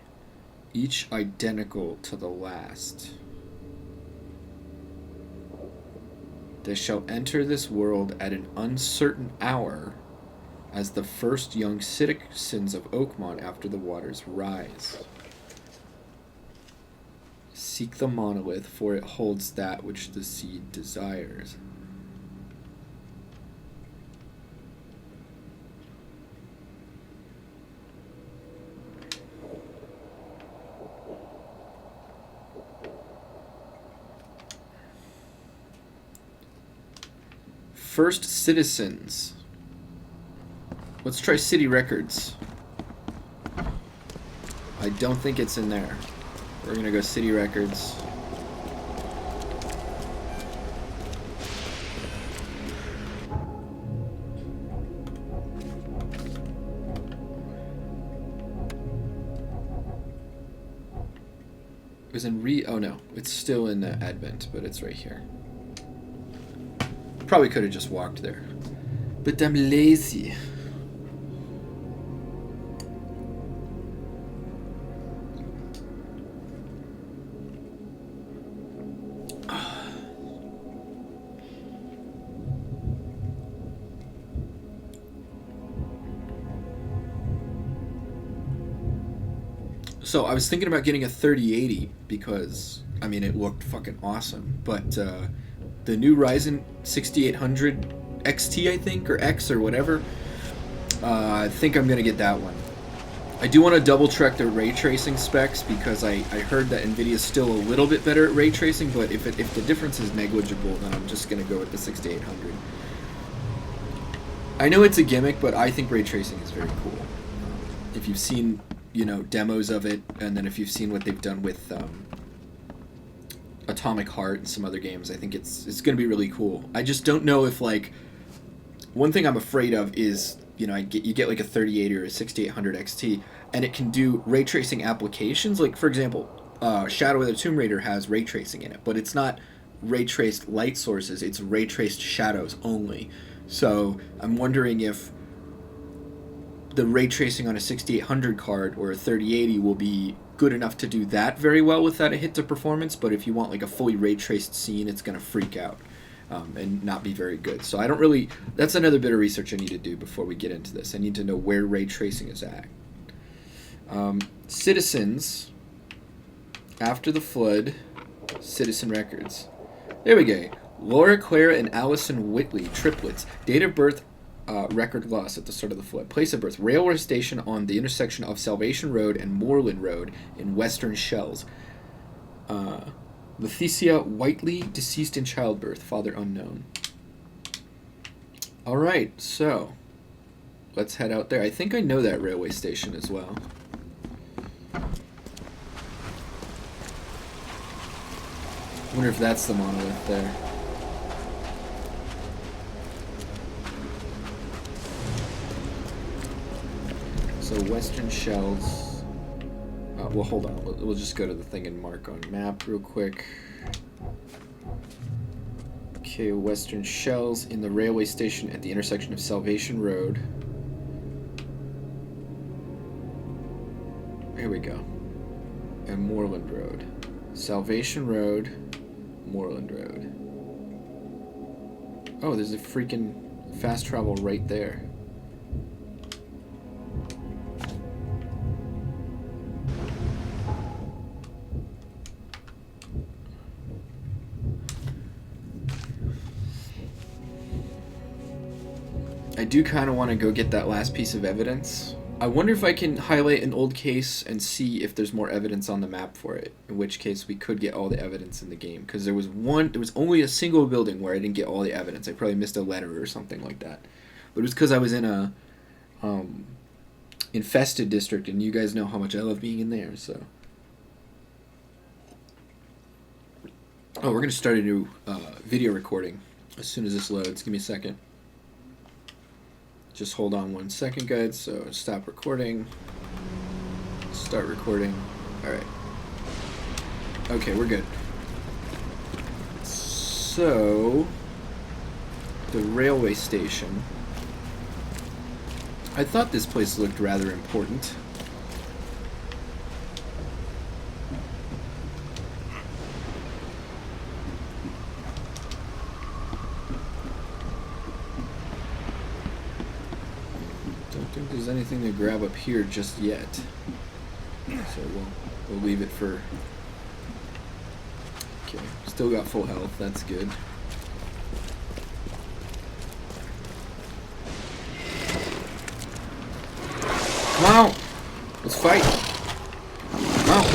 each identical to the last. They shall enter this world at an uncertain hour as the first young citizens of Oakmont after the waters rise. Seek the monolith, for it holds that which the seed desires. First citizens. Let's try city records. I don't think it's in there. We're gonna go city records. It was in oh no, it's still in Advent, but it's right here. Probably could have just walked there. But I'm lazy. So I was thinking about getting a 3080 because, I mean, it looked fucking awesome. But the new Ryzen 6800 XT, I think, or X or whatever, I think I'm going to get that one. I do want to double check the ray tracing specs because I heard that NVIDIA's still a little bit better at ray tracing, but if the difference is negligible, then I'm just going to go with the 6800. I know it's a gimmick, but I think ray tracing is very cool. If you've seen, you know, demos of it, and then if you've seen what they've done with Atomic Heart and some other games, I think it's going to be really cool. I just don't know if, like, one thing I'm afraid of is, you know, you get like a 3080 or a 6800 XT, and it can do ray tracing applications. Like, for example, Shadow of the Tomb Raider has ray tracing in it, but it's not ray traced light sources, it's ray traced shadows only. So I'm wondering if the ray tracing on a 6800 card or a 3080 will be good enough to do that very well without a hit to performance, but if you want like a fully ray traced scene, it's going to freak out and not be very good. So I don't really, that's another bit of research I need to do before we get into this. I need to know where ray tracing is at. Citizens, after the flood, citizen records. There we go. Laura, Clara, and Allison Whitley, triplets. Date of birth, record lost at the start of the flood. Place of birth, railway station on the intersection of Salvation Road and Moreland Road in Western Shells. Leticia Whiteley, deceased in childbirth, father unknown. Alright, so let's head out there. I think I know that railway station as well. I wonder if that's the monolith there. So Western Shells. Well, hold on. We'll just go to the thing and mark on map real quick. Okay, Western Shells in the railway station at the intersection of Salvation Road. Here we go. And Moreland Road. Salvation Road, Moreland Road. Oh, there's a freaking fast travel right there. I do kind of want to go get that last piece of evidence. I wonder if I can highlight an old case and see if there's more evidence on the map for it, in which case we could get all the evidence in the game, because there was only a single building where I didn't get all the evidence. I probably missed a letter or something like that. But it was because I was in a infested district, and you guys know how much I love being in there, so. Oh, we're going to start a new video recording as soon as this loads. Give me a second. Just hold on 1 second, guys. So stop recording. Start recording. Alright. Okay, we're good. So, the railway station. I thought this place looked rather important. There's anything to grab up here just yet, so we'll leave it for. Okay, still got full health. That's good. Come on, let's fight. Come on.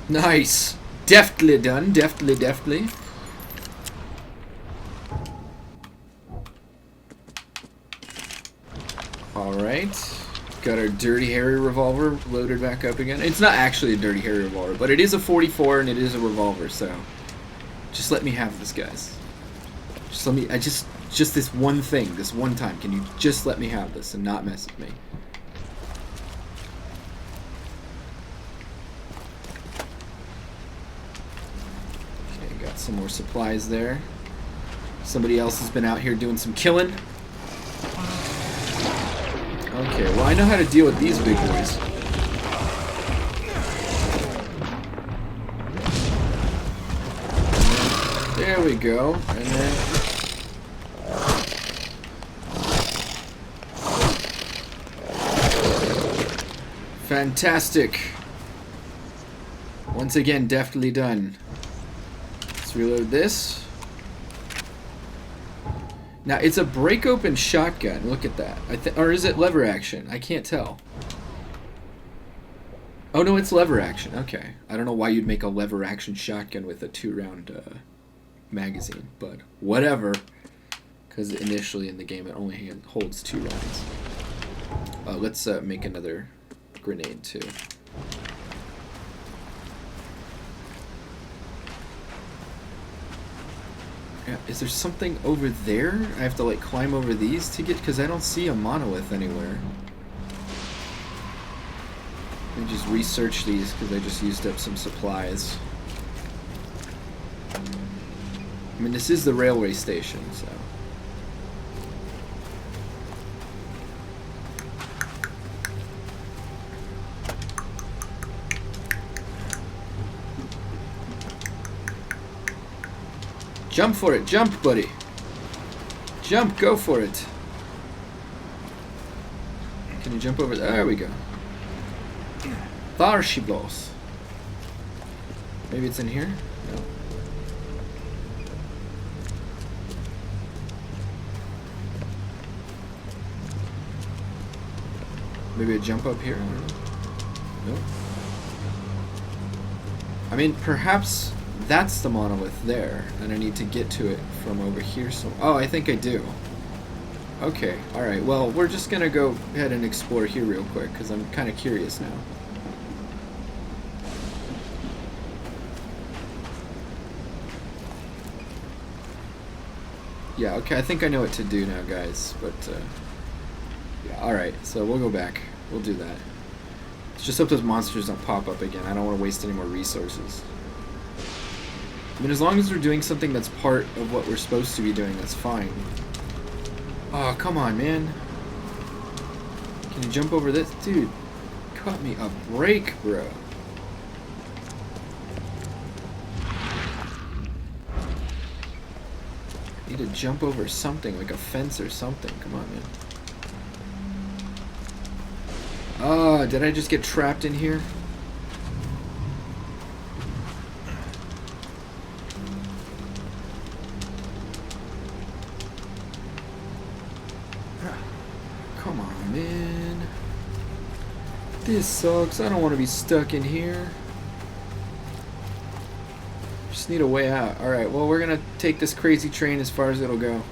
Nice. Deftly done. Deftly. Alright. Got our Dirty Harry revolver loaded back up again. It's not actually a Dirty Harry revolver, but it is a 44 and it is a revolver, so just let me have this, guys. Just let me, just this one thing, this one time. Can you just let me have this and not mess with me? Some more supplies there. Somebody else has been out here doing some killing. Okay, well I know how to deal with these big boys. There we go. And then... Fantastic. Once again, deftly done. Let's reload this. Now, it's a break-open shotgun. Look at that. Or is it lever action? I can't tell. Oh, no, it's lever action. Okay. I don't know why you'd make a lever action shotgun with a 2-round magazine, but whatever. Because initially in the game it only holds 2 rounds. Let's make another grenade, too. Yeah, is there something over there? I have to, like, climb over these to get... Because I don't see a monolith anywhere. Let me just research these, because I just used up some supplies. I mean, this is the railway station, so... Jump for it, jump, buddy. Jump, go for it. Can you jump over there? There we go. There she blows. Maybe it's in here? No. Maybe a jump up here? Nope. I mean, perhaps that's the monolith there, and I need to get to it from over here. So, oh, I think I do. Okay, alright, well, we're just gonna go ahead and explore here real quick, because I'm kind of curious now. Yeah, okay, I think I know what to do now, guys, but, yeah, alright, so we'll go back. We'll do that. Let's just hope those monsters don't pop up again. I don't want to waste any more resources. I mean, as long as we're doing something that's part of what we're supposed to be doing, that's fine. Oh, come on, man. Can you jump over this? Dude, cut me a break, bro. I need to jump over something, like a fence or something. Come on, man. Oh, did I just get trapped in here? Come on, man. This sucks. I don't want to be stuck in here. Just need a way out. Alright, well, we're gonna take this crazy train as far as it'll go.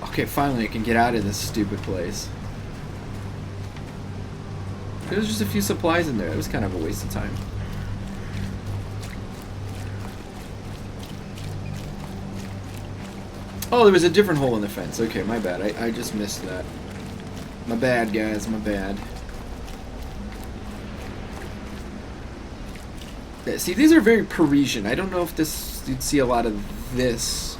Okay, finally I can get out of this stupid place. There's just a few supplies in there. It was kind of a waste of time. Oh, there was a different hole in the fence. Okay, my bad. I just missed that. My bad, guys. My bad. Yeah, see, these are very Parisian. I don't know if this you'd see a lot of this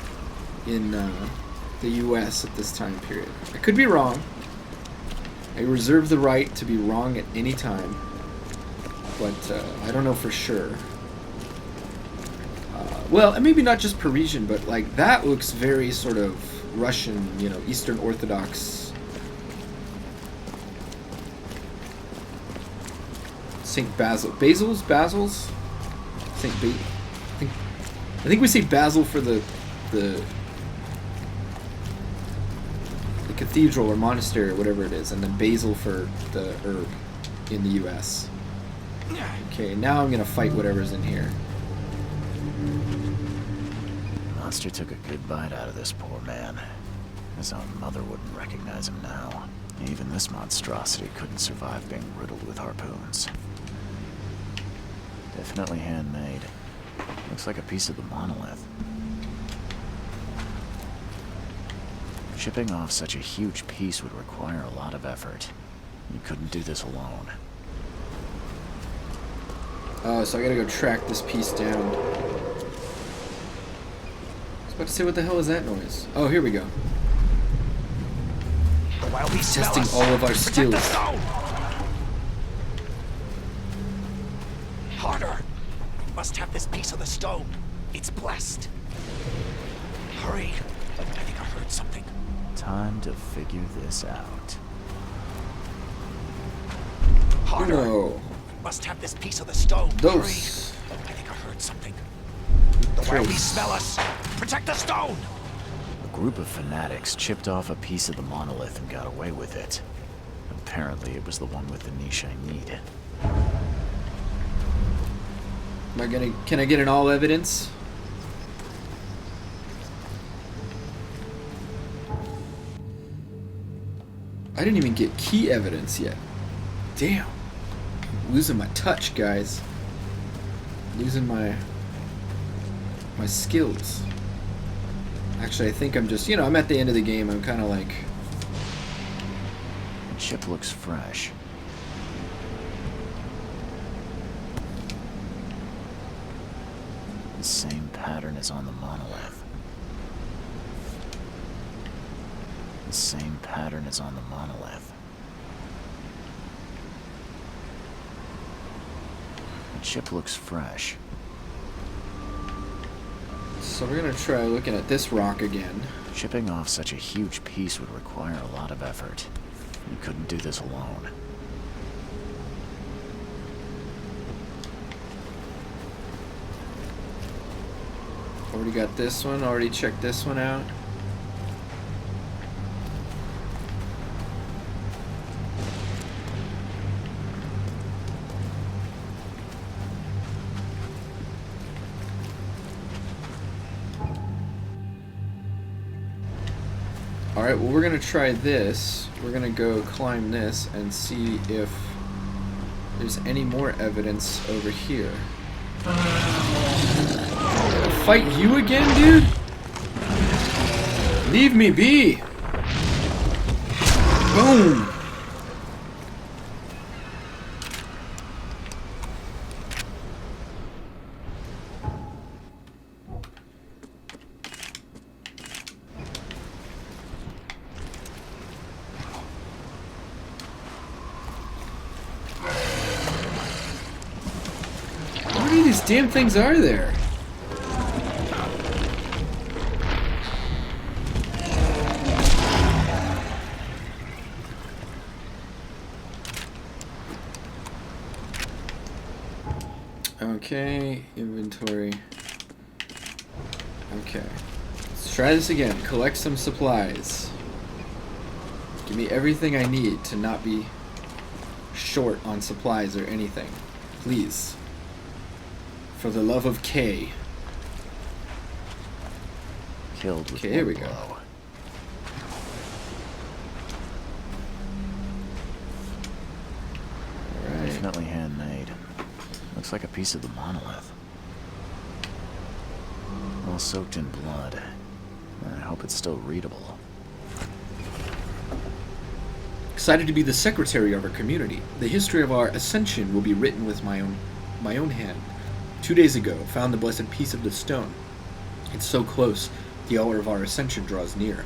in the U.S. at this time period. I could be wrong. I reserve the right to be wrong at any time. But I don't know for sure. Well, maybe not just Parisian, but like that looks very sort of Russian, you know, Eastern Orthodox. Saint Basil, Basil's. Saint Ba. I think we say Basil for the cathedral or monastery or whatever it is, and then basil for the herb in the U.S. Okay, now I'm gonna fight whatever's in here. Monster took a good bite out of this poor man. His own mother wouldn't recognize him now. Even this monstrosity couldn't survive being riddled with harpoons. Definitely handmade. Looks like a piece of the monolith. Shipping off such a huge piece would require a lot of effort. You couldn't do this alone. Oh, so I gotta go track this piece down. Let's see what the hell is that noise. Oh, here we go. While we smell Testing us, all of our protect skills. the stone. Harder. We must have this piece of the stone. It's blessed. Hurry. I think I heard something. Time to figure this out. Harder. No. We must have this piece of the stone. Those. Hurry. I think I heard something. The wild beasts smell us. Protect the stone. A group of fanatics chipped off a piece of the monolith and got away with it. Apparently, it was the one with the niche I need. Can I get an all evidence? I didn't even get key evidence yet. Damn. I'm losing my touch, guys. Losing my skills. Actually, I think I'm just, I'm at the end of the game. I'm kind of like... The chip looks fresh. The same pattern is on the monolith. The same pattern is on the monolith. The chip looks fresh. So we're going to try looking at this rock again. Chipping off such a huge piece would require a lot of effort. You couldn't do this alone. Already got this one. Already checked this one out. Alright, well we're going to try this. We're going to go climb this and see if there's any more evidence over here. Fight you again, dude? Leave me be! Boom! How many of these damn things are there? Okay, inventory. Okay. Let's try this again. Collect some supplies. Give me everything I need to not be short on supplies or anything. Please. For the love of K. Killed with Okay, here one we go. blow. Alright. Definitely handmade. Looks like a piece of the monolith. All soaked in blood. I hope it's still readable. Excited to be the secretary of our community. The history of our ascension will be written with my own hand. 2 days ago, found the blessed piece of the stone. It's so close, the hour of our ascension draws near.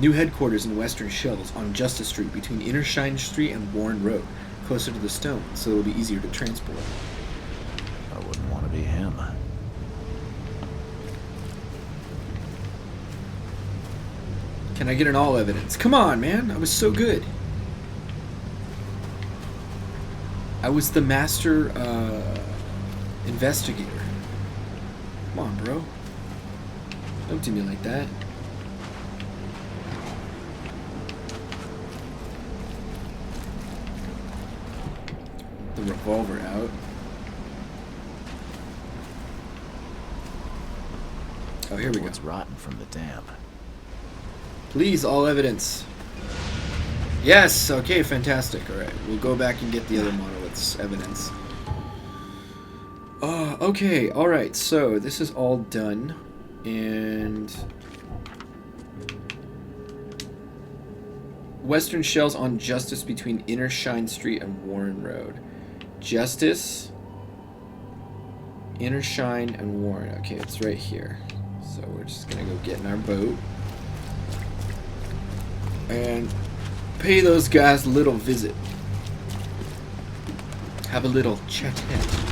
New headquarters in Western Shells on Justice Street between Innershine Street and Warren Road, closer to the stone, so it'll be easier to transport. I wouldn't want to be him. Can I get an all evidence? Come on, man. I was so good. I was the master investigator. Come on, bro. Don't do me like that. The revolver out. Oh, here we go. It's rotten from the damp. Please, all evidence. Yes, okay, fantastic. Alright, we'll go back and get the other monolith's evidence. Okay, alright, so this is all done. And... Western Shells on Justice between Innershine Street and Warren Road. Justice, Innershine, and Warren. Okay, it's right here. So we're just gonna go get in our boat and pay those guys a little visit. Have a little chat-chat.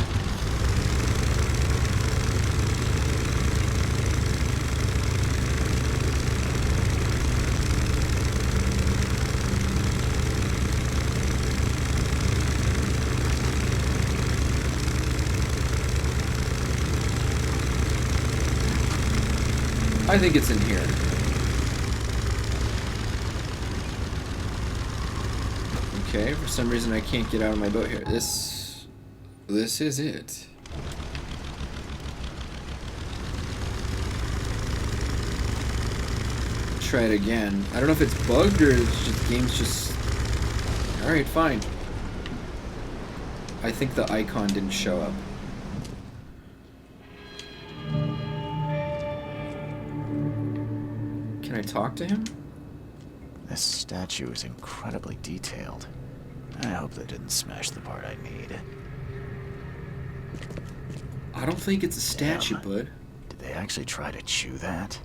I think it's in here. Okay, for some reason I can't get out of my boat here. This is it. Try it again. I don't know if it's bugged or it's just game's just... Alright, fine. I think the icon didn't show up. Can I talk to him? This statue is incredibly detailed. I hope they didn't smash the part I need. I don't think it's a statue, Damn. bud. Did they actually try to chew that?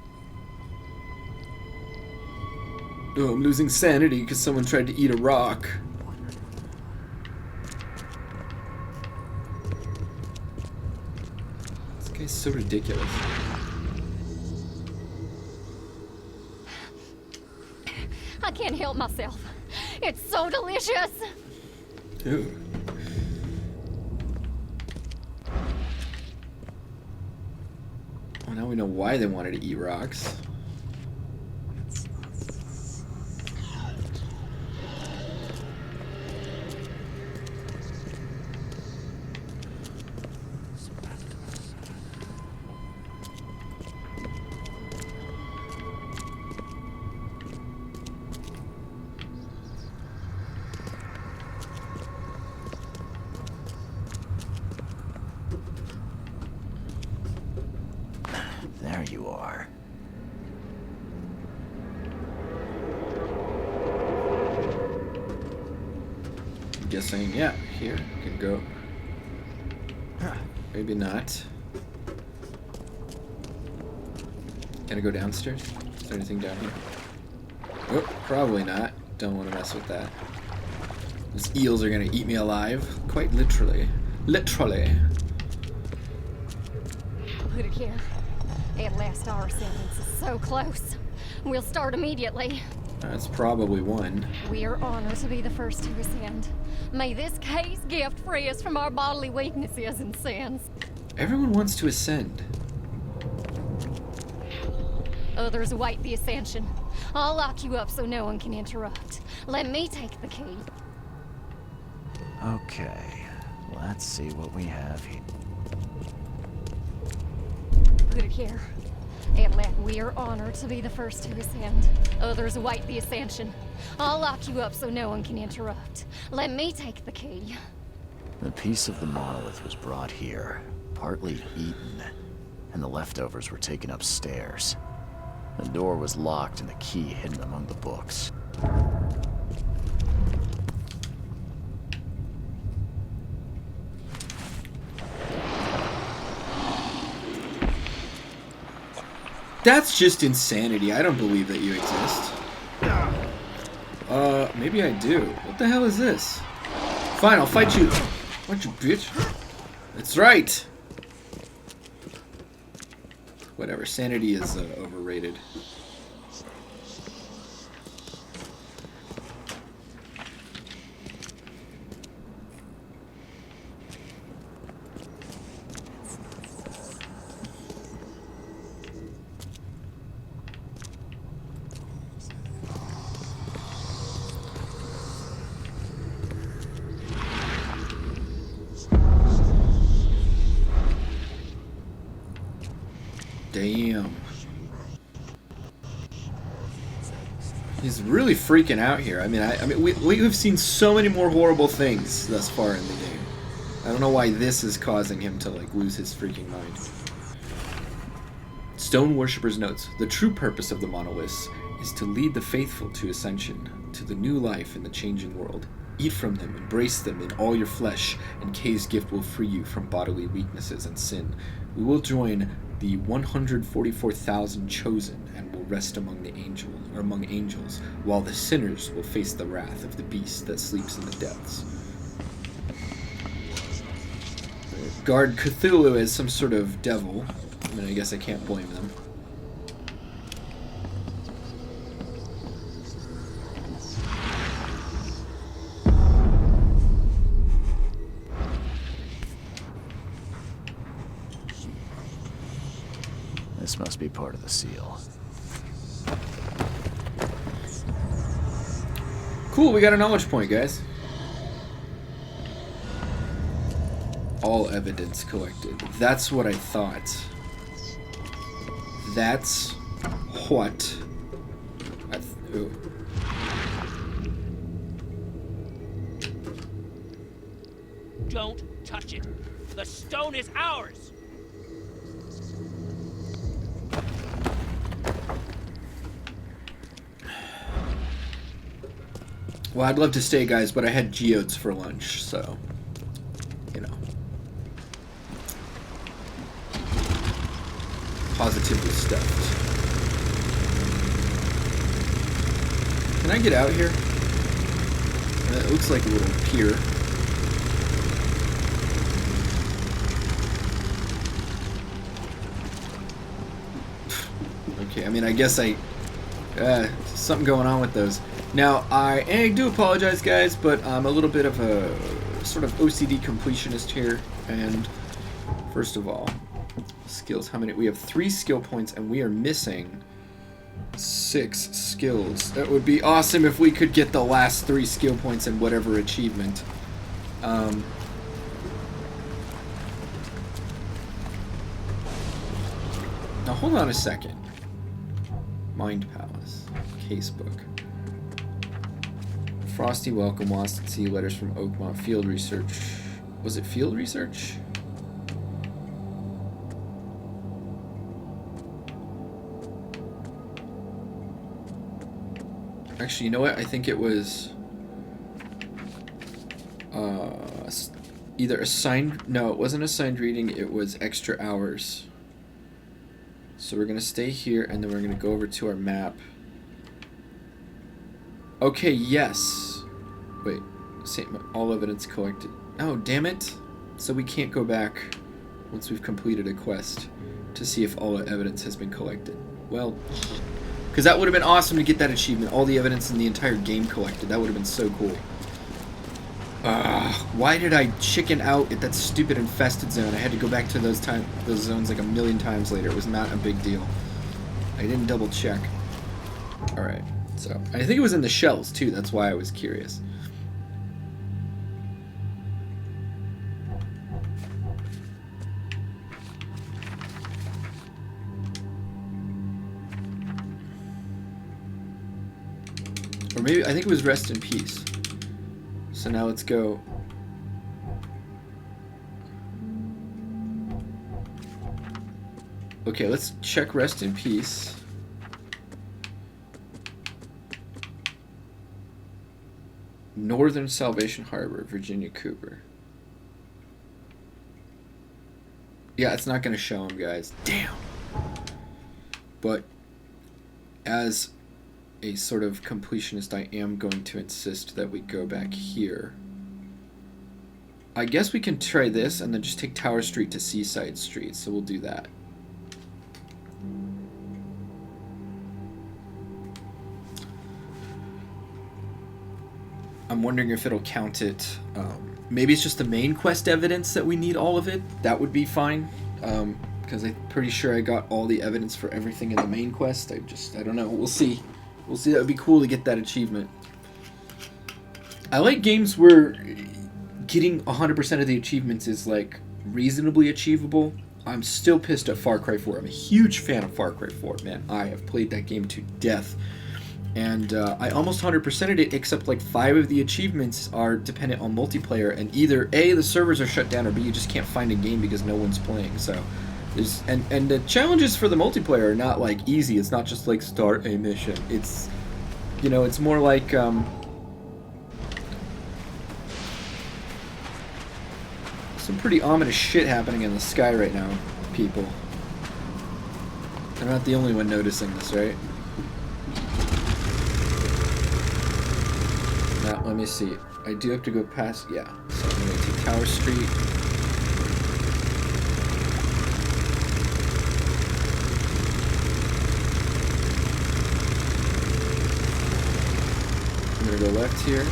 Oh, I'm losing sanity because someone tried to eat a rock. This guy's so ridiculous. I can't help myself. It's so delicious. Ew. Well, now we know why they wanted to eat rocks. There you are. I'm guessing, yeah, here, we can go. Maybe not. Can I go downstairs? Is there anything down here? Oh, probably not. Don't want to mess with that. Those eels are gonna eat me alive. Quite literally. Literally. Put it here. At last, our sentence is so close. We'll start immediately. That's probably one. We are honored to be the first to ascend. May this case gift free us from our bodily weaknesses and sins. Everyone wants to ascend. Others await the ascension. I'll lock you up so no one can interrupt. Let me take the key. Okay, let's see what we have here. Put it here. At last, we are honored to be the first to ascend. Others await the ascension. I'll lock you up so no one can interrupt. Let me take the key. The piece of the monolith was brought here, partly eaten, and the leftovers were taken upstairs. The door was locked and the key hidden among the books. That's just insanity. I don't believe that you exist. Maybe I do. What the hell is this? Fine, I'll fight you. What you bitch? That's right. Whatever, sanity is overrated. Damn. He's really freaking out here. I mean, we've seen so many more horrible things thus far in the game. I don't know why this is causing him to like lose his freaking mind. Stone Worshipper's notes: the true purpose of the monoliths is to lead the faithful to ascension, to the new life in the changing world. Eat from them, embrace them in all your flesh, and Kay's gift will free you from bodily weaknesses and sin. We will join the 144,000 chosen and will rest among angels, while the sinners will face the wrath of the beast that sleeps in the depths. Guard Cthulhu as some sort of devil. I mean, I guess I can't blame them. This must be part of the seal. Cool, we got a knowledge point, guys. All evidence collected. That's what I thought. That's what ooh. Don't touch it. The stone is ours. Well, I'd love to stay, guys, but I had geodes for lunch, so, you know. Positively stuffed. Can I get out here? It looks like a little pier. Okay, I mean, I guess something going on with those. Now, I do apologize, guys, but I'm a little bit of a sort of OCD completionist here. And first of all, skills. How many? We have 3 skill points, and we are missing 6 skills. That would be awesome if we could get the last 3 skill points in whatever achievement. Now, hold on a second. Mind Palace. Casebook. Frosty Welcome wants to see letters from Oakmont. Field research. Was it field research? Actually, you know what? I think it was either assigned. No, it wasn't assigned reading. It was extra hours. So we're gonna stay here, and then we're gonna go over to our map. Okay, yes. Wait, all evidence collected. Oh, damn it. So we can't go back once we've completed a quest to see if all the evidence has been collected. Well, because that would have been awesome to get that achievement. All the evidence in the entire game collected. That would have been so cool. Why did I chicken out at that stupid infested zone? I had to go back to those zones like a million times later. It was not a big deal. I didn't double check. Alright. So, I think it was in the shells, too. That's why I was curious. Or maybe, I think it was Rest in Peace. So now let's go. Okay, let's check Rest in Peace. Northern Salvation Harbor, Virginia Cooper. Yeah, it's not going to show them, guys. Damn. But as a sort of completionist, I am going to insist that we go back here. I guess we can try this and then just take Tower Street to Seaside Street, so we'll do that. I'm wondering if it'll count it. Maybe it's just the main quest evidence that we need all of it. That would be fine. Because I'm pretty sure I got all the evidence for everything in the main quest. I don't know. We'll see. We'll see. That would be cool to get that achievement. I like games where getting 100% of the achievements is like reasonably achievable. I'm still pissed at Far Cry 4. I'm a huge fan of Far Cry 4, man. I have played that game to death. And I almost 100%ed it, except like 5 of the achievements are dependent on multiplayer, and either A, the servers are shut down, or B, you just can't find a game because no one's playing. So there's and the challenges for the multiplayer are not like easy. It's not just like start a mission. It's, you know, it's more like some pretty ominous shit happening in the sky right now, people. I'm not the only one noticing this, right? Now, let me see. I do have to go past... Yeah. So I'm going to take Tower Street. I'm going to go left here.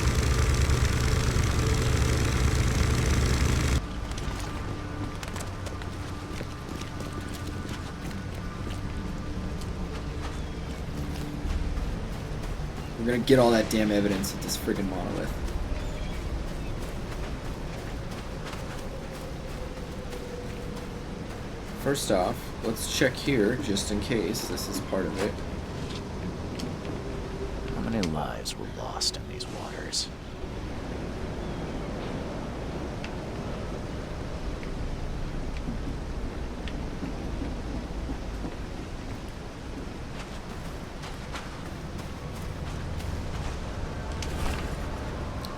We're gonna get all that damn evidence at this friggin' monolith. First off, let's check here, just in case this is part of it. How many lives were lost in these waters?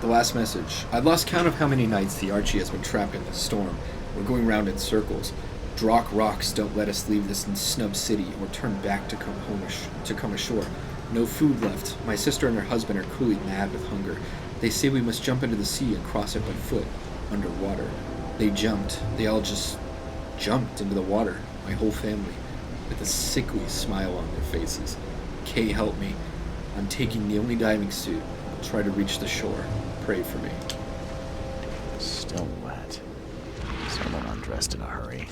The last message. I've lost count of how many nights the Archie has been trapped in this storm. We're going round in circles. Drock rocks don't let us leave this snub city or turn back to come ashore. No food left. My sister and her husband are cruelly mad with hunger. They say we must jump into the sea and cross it by foot, underwater. They jumped. They all just jumped into the water, my whole family, with a sickly smile on their faces. Kay, help me. I'm taking the only diving suit. I'll try to reach the shore. Pray for me. Still wet. Someone undressed in a hurry.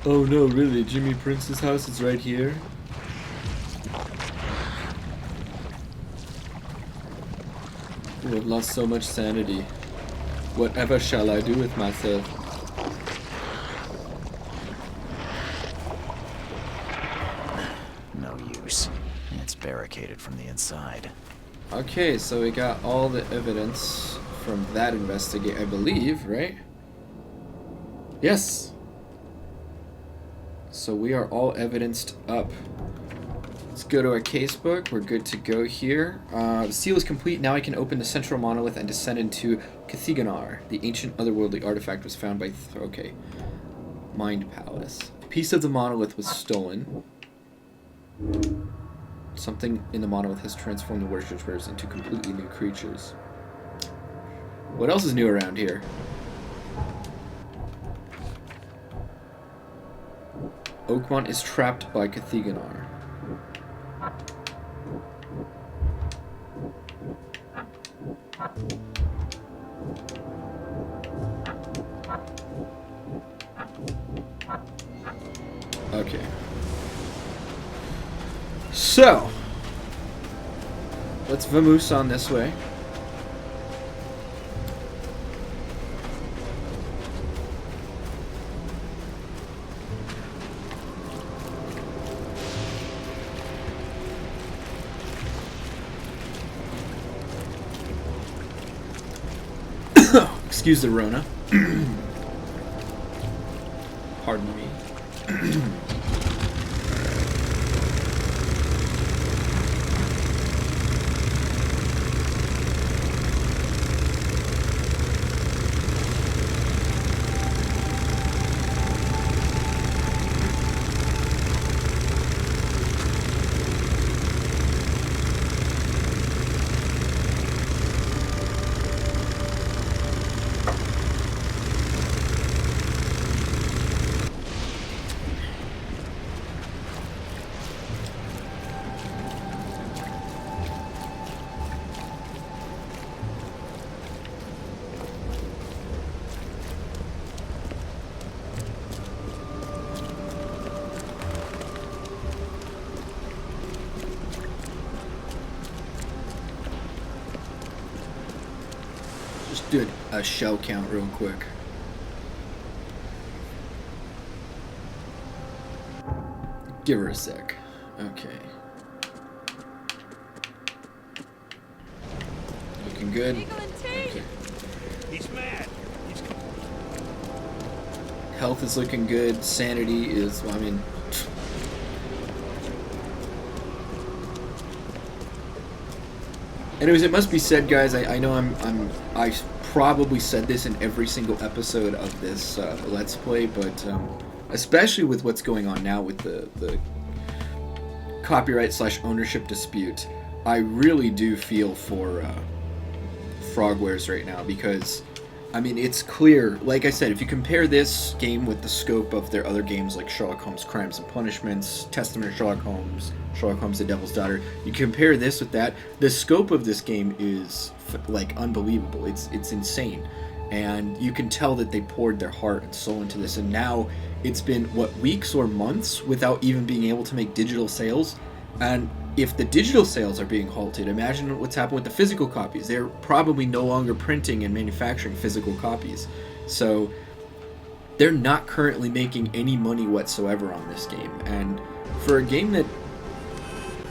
Oh no, really? Jimmy Prince's house is right here? Oh, I've lost so much sanity. Whatever shall I do with myself? No use. It's barricaded from the inside. Okay, so we got all the evidence from that investigate, I believe, right? Yes! So we are all evidenced up. Let's go to our casebook. We're good to go here. The seal is complete. Now I can open the central monolith and descend into Cathiganar. The ancient otherworldly artifact was found by... Okay. Mind Palace. A piece of the monolith was stolen. Something in the monolith has transformed the worshippers into completely new creatures. What else is new around here? Oakmont is trapped by Cathiganar. Okay. So, let's vamoose on this way. Excuse the Rona. Pardon me. Just do a shell count real quick. Give her a sec. Okay. Looking good. Okay. He's mad. Health is looking good. Sanity is, well, I mean... Anyways, it must be said, guys. I know I probably said this in every single episode of this Let's Play, but especially with what's going on now with the copyright/ownership dispute, I really do feel for Frogwares right now, because I mean, it's clear, like I said, if you compare this game with the scope of their other games like Sherlock Holmes Crimes and Punishments, Testament of Sherlock Holmes the Devil's Daughter, you compare this with that, the scope of this game is like unbelievable. It's insane. And you can tell that they poured their heart and soul into this, and now it's been, what, weeks or months without even being able to make digital sales? And if the digital sales are being halted, imagine what's happened with the physical copies. They're probably no longer printing and manufacturing physical copies. So they're not currently making any money whatsoever on this game. And for a game that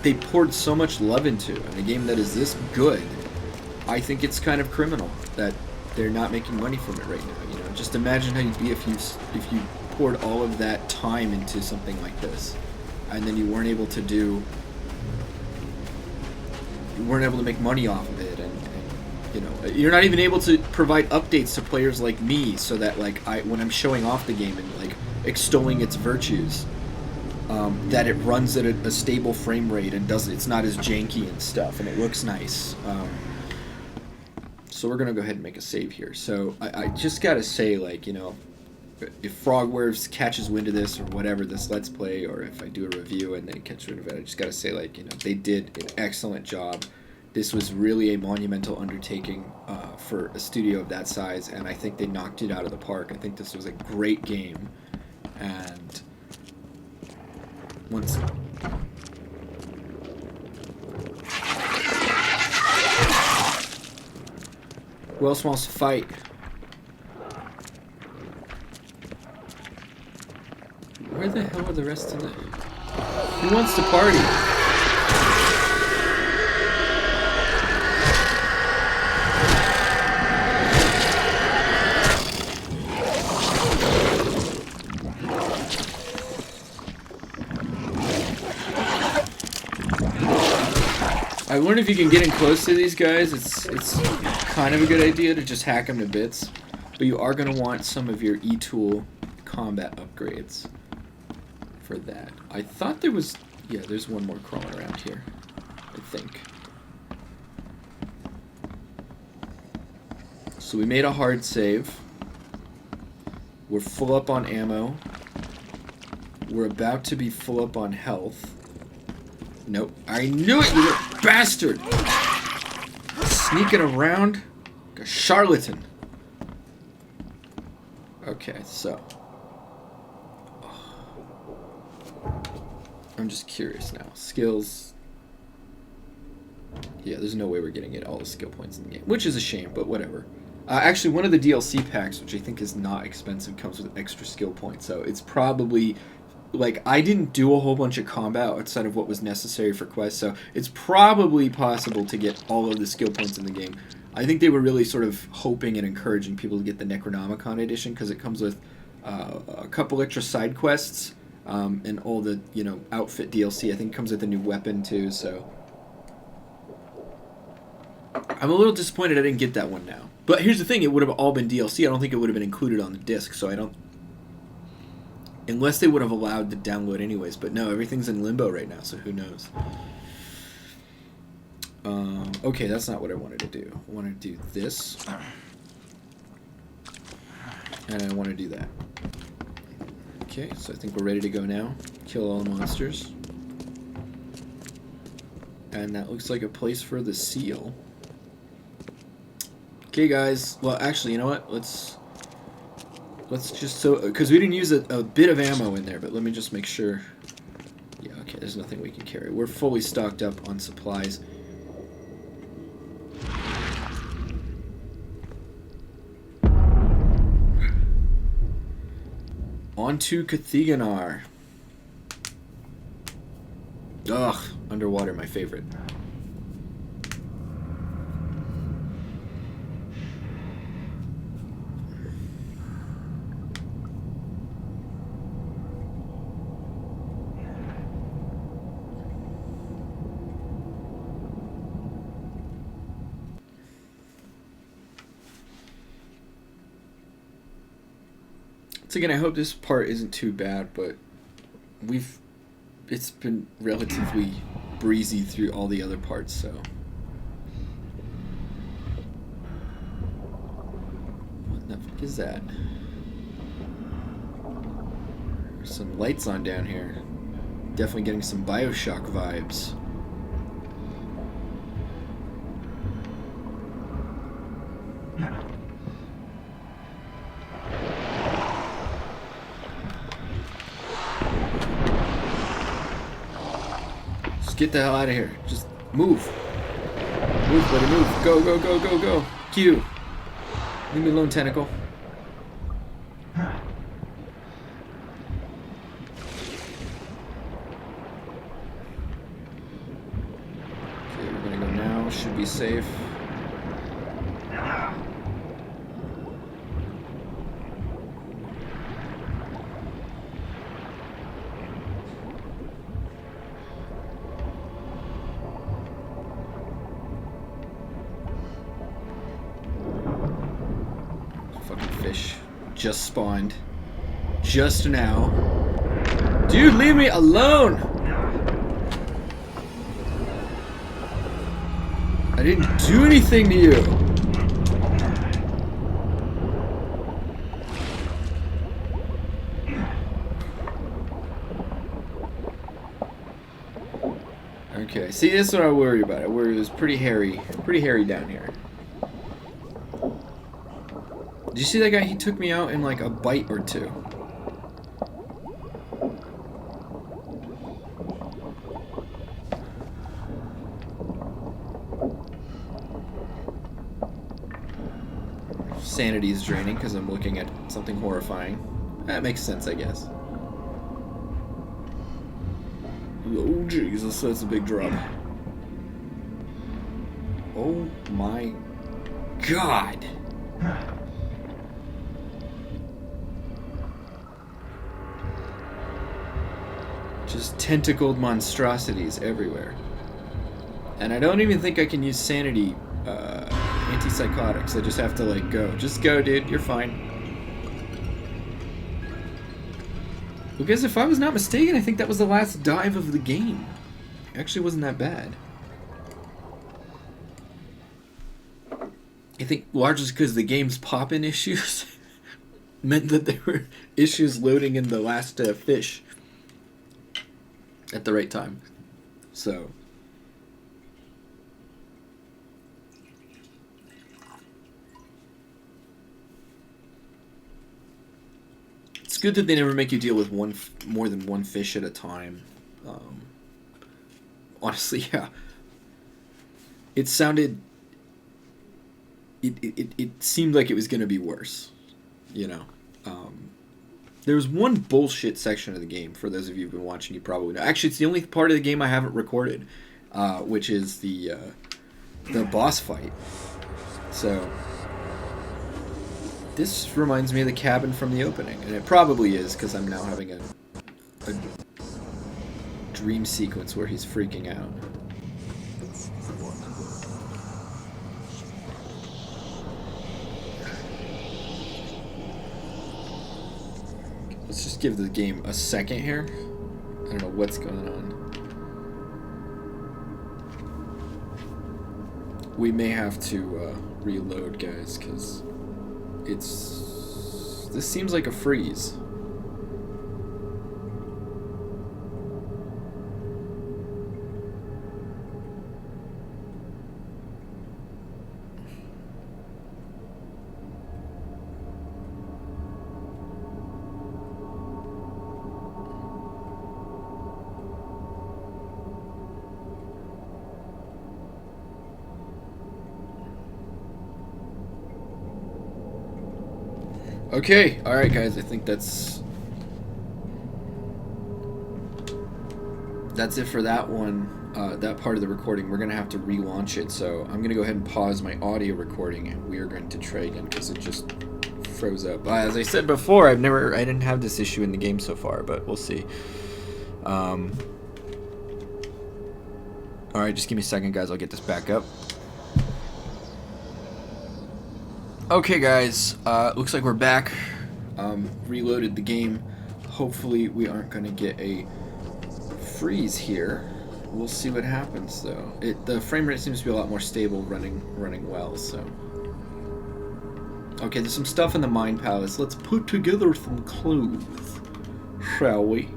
they poured so much love into, and a game that is this good, I think it's kind of criminal that they're not making money from it right now. You know, just imagine how you'd be if you poured all of that time into something like this, and then you weren't able to make money off of it, and you know, you're not even able to provide updates to players like me, so that like when I'm showing off the game and like extolling its virtues, that it runs at a stable frame rate and it's not as janky and stuff, and it looks nice. So we're gonna go ahead and make a save here. So I just gotta say, like, you know, if Frogwares catches wind of this or whatever, this Let's Play, or if I do a review and they catch wind of it, I just gotta say, like, you know, they did an excellent job. This was really a monumental undertaking for a studio of that size, and I think they knocked it out of the park. I think this was a great game, and once... Who else wants to fight? Where the hell are the rest of the... Who wants to party? I wonder if you can get in close to these guys. It's kind of a good idea to just hack them to bits, but you are going to want some of your E-tool combat upgrades for that. I thought there was... Yeah, there's one more crawling around here, I think. So we made a hard save. We're full up on ammo. We're about to be full up on health. Nope. I knew it, you little bastard! Sneaking around? Like a charlatan. Okay, so... I'm just curious now. Skills... Yeah, there's no way we're getting all the skill points in the game. Which is a shame, but whatever. Actually, one of the DLC packs, which I think is not expensive, comes with extra skill points. So it's probably... Like, I didn't do a whole bunch of combat outside of what was necessary for quests, so it's probably possible to get all of the skill points in the game. I think they were really sort of hoping and encouraging people to get the Necronomicon edition, because it comes with a couple extra side quests, and all the, you know, outfit DLC. I think it comes with a new weapon, too, so... I'm a little disappointed I didn't get that one now. But here's the thing, it would have all been DLC. I don't think it would have been included on the disc, so I don't... Unless they would have allowed the download anyways. But no, everything's in limbo right now, so who knows. Okay, that's not what I wanted to do. I want to do this. And I want to do that. Okay, so I think we're ready to go now. Kill all the monsters. And that looks like a place for the seal. Okay, guys. Well, actually, you know what? Let's just, so, because we didn't use a bit of ammo in there, but let me just make sure. Yeah, okay, there's nothing we can carry. We're fully stocked up on supplies. On to Cathiganar. Ugh, underwater, my favorite. So again, I hope this part isn't too bad, but it's been relatively breezy through all the other parts, so. What the fuck is that? There's some lights on down here. Definitely getting some BioShock vibes. Just get the hell out of here. Just move. Move, buddy, move. Go, go, go, go, go. Q. Leave me alone, tentacle. Okay, we're gonna go now. Should be safe. Just spawned. Just now. Dude, leave me alone! I didn't do anything to you! Okay, see, this is what I worry about. I worry it was pretty hairy down here. Did you see that guy? He took me out in like a bite or two. Sanity is draining because I'm looking at something horrifying. That makes sense, I guess. Oh, Jesus, that's a big drop. Oh my God. Just tentacled monstrosities everywhere. And I don't even think I can use sanity antipsychotics. I just have to like go. Just go, dude. You're fine. Because if I was not mistaken, I think that was the last dive of the game. It actually wasn't that bad. I think largely because the game's pop-in issues meant that there were issues loading in the last fish at the right time. So it's good that they never make you deal with more than one fish at a time. Honestly, yeah. It sounded it seemed like it was going to be worse, you know. There was one bullshit section of the game, for those of you who've been watching, you probably know. Actually, it's the only part of the game I haven't recorded, which is the boss fight. So, this reminds me of the cabin from the opening, and it probably is, because I'm now having a dream sequence where he's freaking out. Let's just give the game a second here. I don't know what's going on. We may have to reload, guys, because this seems like a freeze. Okay, alright guys, I think that's it for that one, that part of the recording. We're going to have to relaunch it, so I'm going to go ahead and pause my audio recording, and we are going to try again, because it just froze up. As I said before, I didn't have this issue in the game so far, but we'll see. Alright, just give me a second, guys, I'll get this back up. Okay guys, looks like we're back. reloaded the game. Hopefully we aren't going to get a freeze here. We'll see what happens though. The frame rate seems to be a lot more stable, running well. So okay, there's some stuff in the Mind Palace. Let's put together some clues, shall we?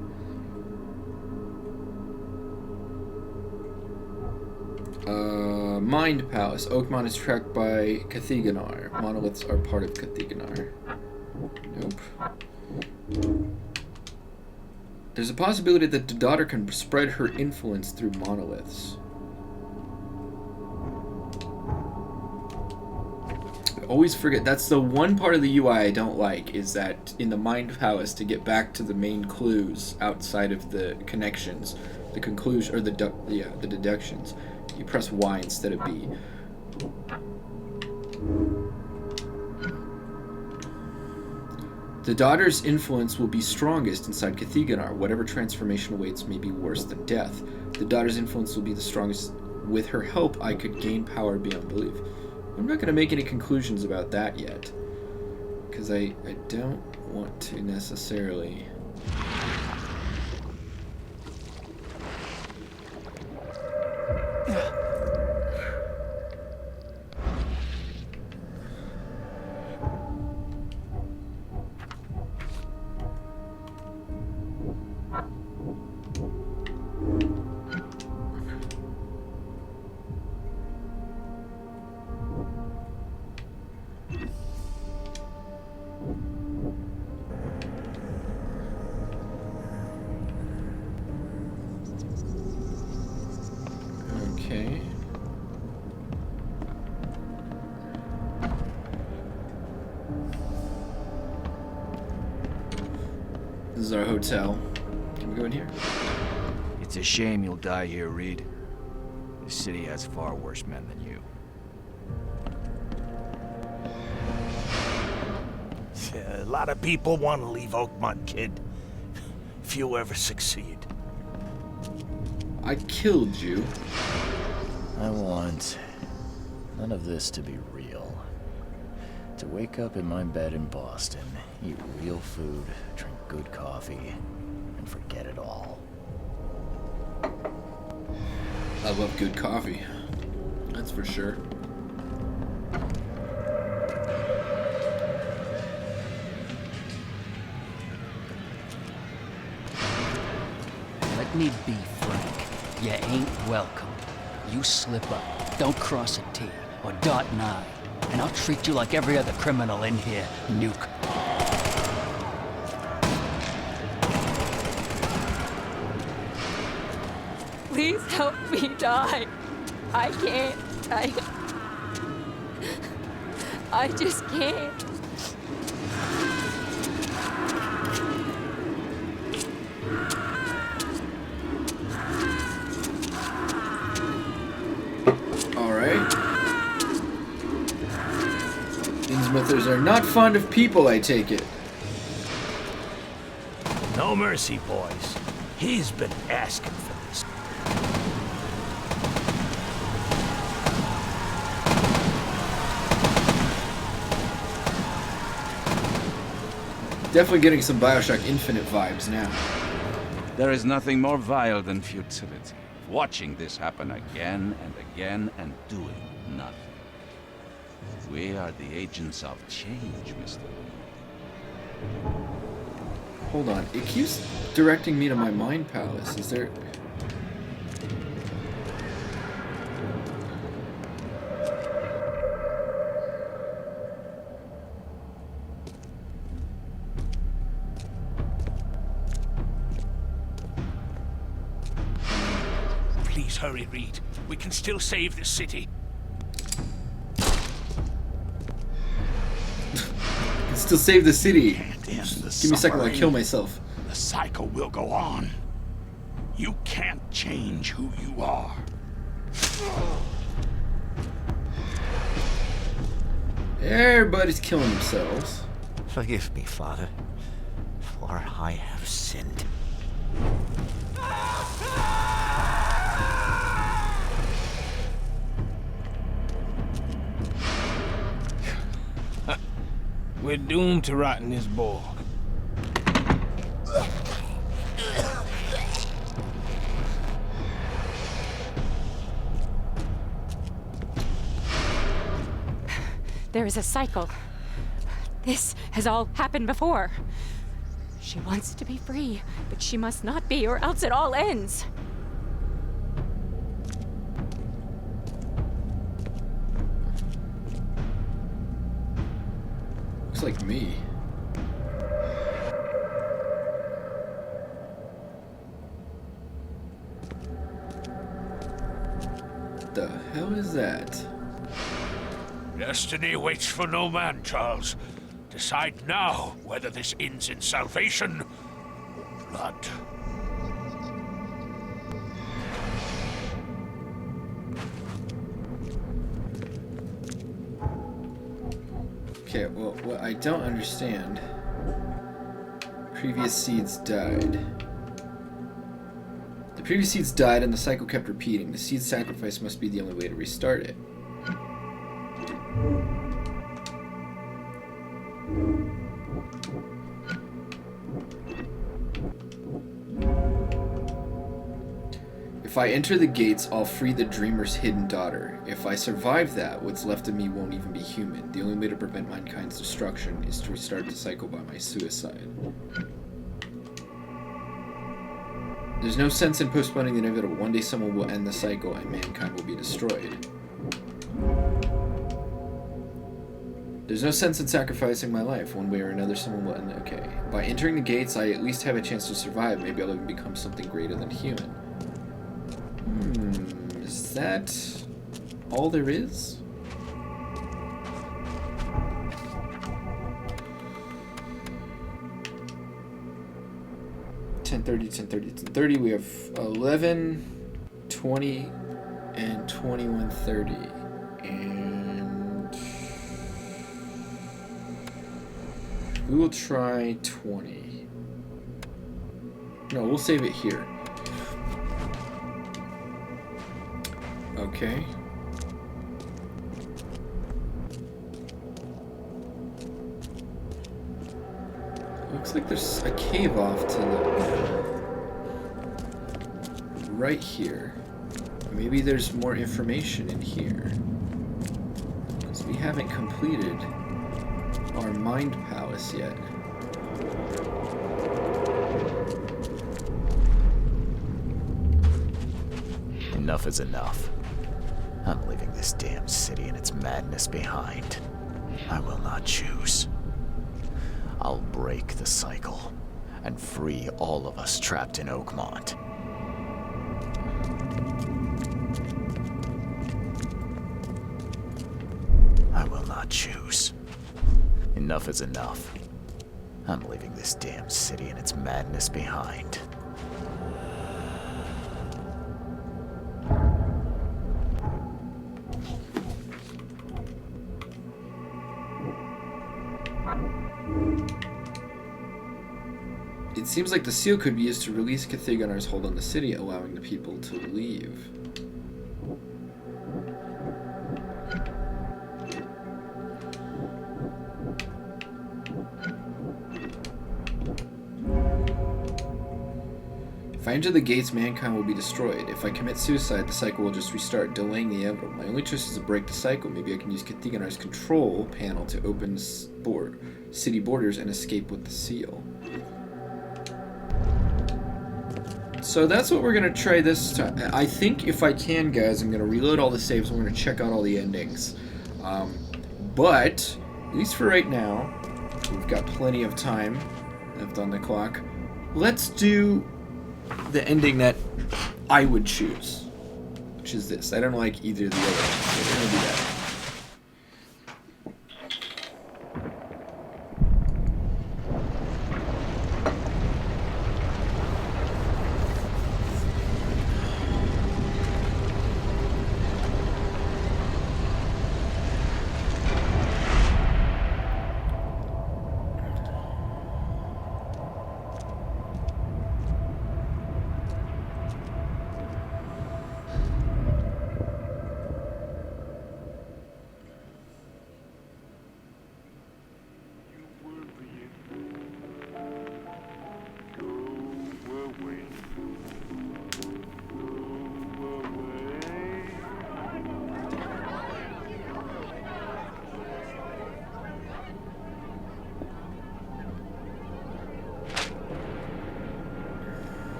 Mind Palace. Oakmont is tracked by Cathiganar. Monoliths are part of Cathiganar. Nope. There's a possibility that the daughter can spread her influence through monoliths. I always forget. That's the one part of the UI I don't like, is that in the Mind Palace, to get back to the main clues outside of the connections, the conclusion, or the deductions, you press Y instead of B. The daughter's influence will be strongest inside Cathiganar. Whatever transformation awaits may be worse than death. The daughter's influence will be the strongest. With her help, I could gain power beyond belief. I'm not going to make any conclusions about that yet, because I don't want to necessarily... Okay. This is our hotel. Can we go in here? It's a shame you'll die here, Reed. This city has far worse men than you. A lot of people want to leave Oakmont, kid. Few ever succeed. I killed you. I want none of this to be real. To wake up in my bed in Boston, eat real food, drink good coffee, and forget it all. I love good coffee. That's for sure. Let me be frank. You ain't welcome. You slip up, don't cross a T, or dot an I, and I'll treat you like every other criminal in here, Nuke. Please help me die. I can't. I just can't. Innsmouthers are not fond of people, I take it. No mercy, boys. He's been asking for this. Definitely getting some Bioshock Infinite vibes now. There is nothing more vile than futility. Watching this happen again and again and doing nothing. We are the agents of change, Mr. Hold on. It keeps directing me to my Mind Palace. Is there... Please hurry, Reed. We can still save this city. Still save the city. Can't end the Give me a second while I suffering. kill myself. The cycle will go on. You can't change who you are. Everybody's killing themselves. Forgive me, Father, for I have sinned. We're doomed to rot in this bog. There is a cycle. This has all happened before. She wants to be free, but she must not be, or else it all ends. Looks like me. What the hell is that? Destiny waits for no man, Charles. Decide now whether this ends in salvation or blood. Okay, well, what I don't understand. Previous seeds died. The previous seeds died and the cycle kept repeating. The seed sacrifice must be the only way to restart it. If I enter the gates, I'll free the dreamer's hidden daughter. If I survive that, what's left of me won't even be human. The only way to prevent mankind's destruction is to restart the cycle by my suicide. There's no sense in postponing the inevitable. One day someone will end the cycle and mankind will be destroyed. There's no sense in sacrificing my life. One way or another someone will end it. Okay. By entering the gates, I at least have a chance to survive. Maybe I'll even become something greater than human. Is that all there is? $10:30. We have 11, 20, and 21:30. And we will try 20. No, we'll save it here. Okay. Looks like there's a cave off to the right here. Maybe there's more information in here. Because we haven't completed our mind palace yet. Enough is enough. I'm leaving this damn city and its madness behind. I will not choose. I'll break the cycle and free all of us trapped in Oakmont. I will not choose. Enough is enough. I'm leaving this damn city and its madness behind. It seems like the seal could be used to release Cthigonar's hold on the city, allowing the people to leave. If I enter the gates, mankind will be destroyed. If I commit suicide, the cycle will just restart, delaying the inevitable. My only choice is to break the cycle. Maybe I can use Cthigonar's control panel to open city borders and escape with the seal. So that's what we're going to try this time. I think if I can, guys, I'm going to reload all the saves. I'm going to check out all the endings. But, at least for right now, we've got plenty of time left on the clock. Let's do the ending that I would choose, which is this. I don't like either of the other ones, so we're going to do that.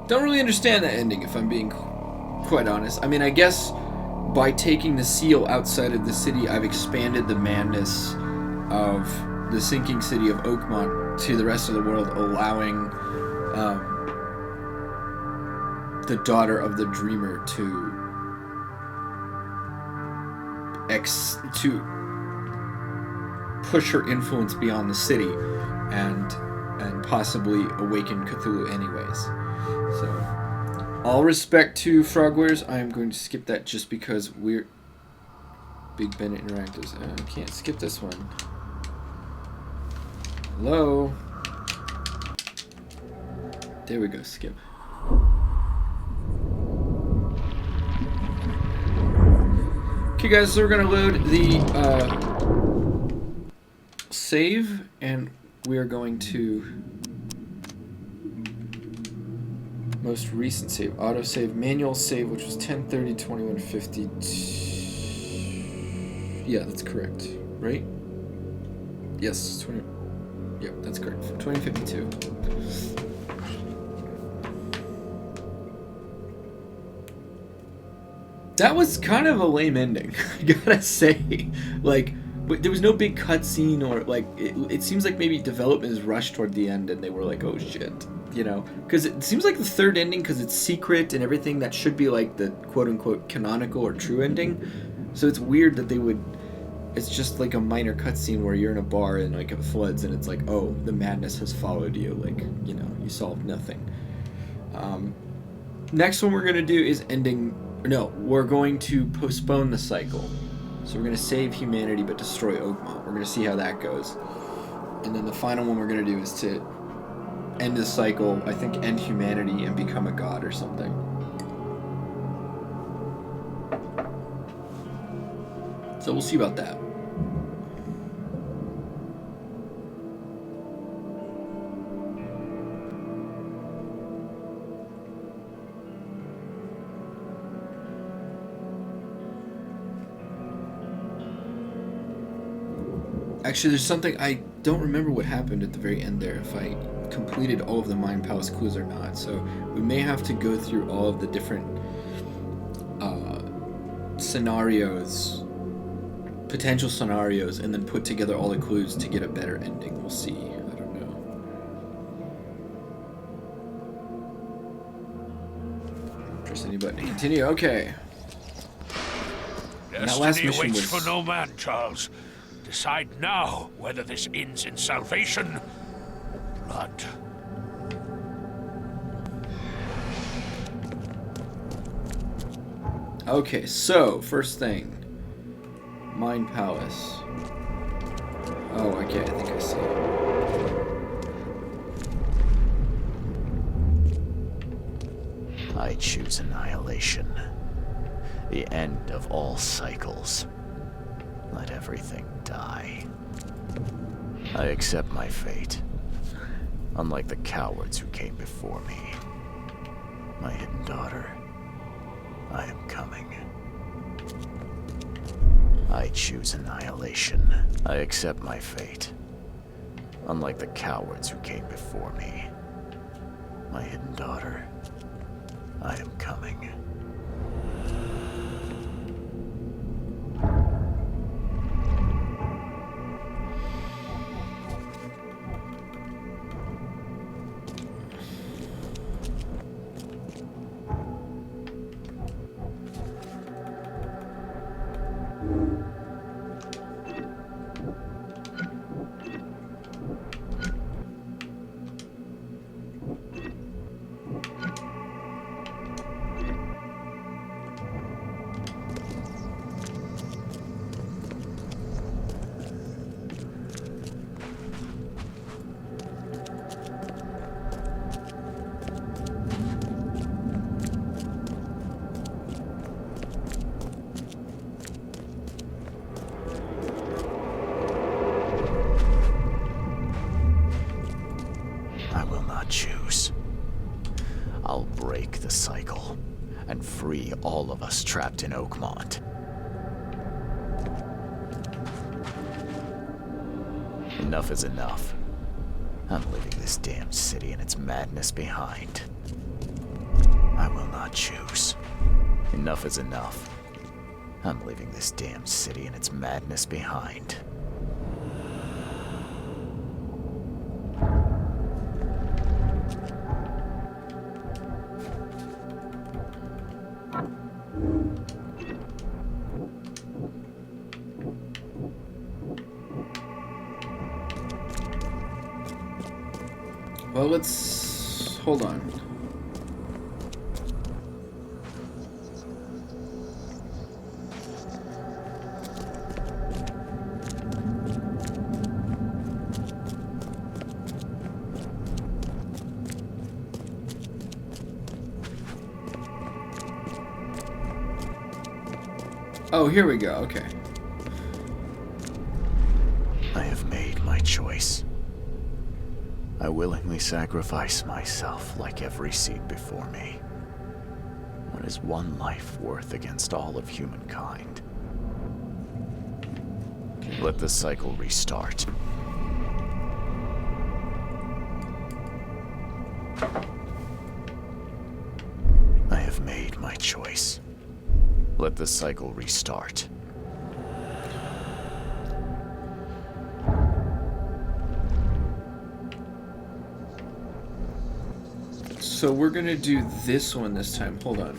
Don't really understand that ending, if I'm being quite honest. I mean, I guess by taking the seal outside of the city, I've expanded the madness of the sinking city of Oakmont to the rest of the world, allowing the daughter of the dreamer to push her influence beyond the city and possibly awaken Cthulhu anyways. So, all respect to Frogwares, I am going to skip that just because we're Big Bennett Interactives. I can't skip this one. Hello? There we go, skip. Okay guys, so we're gonna load the save, and we are going to most recent save, autosave, manual save, which was 10/30/2150. Yeah, that's correct, right? Yes, 20. Yep, that's correct. 2052. That was kind of a lame ending, I gotta say. Like, there was no big cutscene, or like, it seems like maybe development is rushed toward the end and they were like, oh shit, you know? Because it seems like the third ending, because it's secret and everything, that should be like the quote-unquote canonical or true ending. So it's weird that they would, it's just like a minor cutscene where you're in a bar and like it floods and it's like, oh, the madness has followed you, like, you know, you solved nothing. Next one we're gonna do is ending. No, we're going to postpone the cycle. So we're going to save humanity but destroy Oakmont. We're going to see how that goes. And then the final one we're going to do is to end the cycle, I think end humanity and become a god or something. So we'll see about that. Actually, there's something, I don't remember what happened at the very end there, if I completed all of the Mind Palace clues or not. So we may have to go through all of the different scenarios, potential scenarios, and then put together all the clues to get a better ending. We'll see. I don't know. Press any button to continue. Okay. Destiny that last mission waits was... for no man, Charles. Decide now whether this ends in salvation or blood. Okay, so, first thing. Mind Palace. Oh, okay, I think I see it. I choose annihilation. The end of all cycles. Let everything die. I accept my fate. Unlike the cowards who came before me. My hidden daughter. I am coming. I choose annihilation. I accept my fate. Unlike the cowards who came before me. My hidden daughter. I am coming. I'll break the cycle and free all of us trapped in Oakmont. Enough is enough. I'm leaving this damned city and its madness behind. I will not choose. Enough is enough. I'm leaving this damn city and its madness behind. Well, let's... hold on. Oh, here we go, okay. I have made my choice. I willingly sacrifice myself like every seed before me. What is one life worth against all of humankind? Let the cycle restart. I have made my choice. Let the cycle restart. So we're gonna do this one this time. Hold on.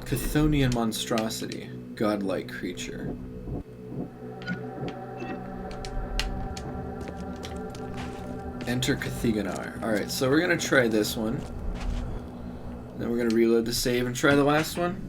Chthonian monstrosity, godlike creature. Enter Cathiganar. Alright, so we're gonna try this one. Then we're gonna reload the save and try the last one.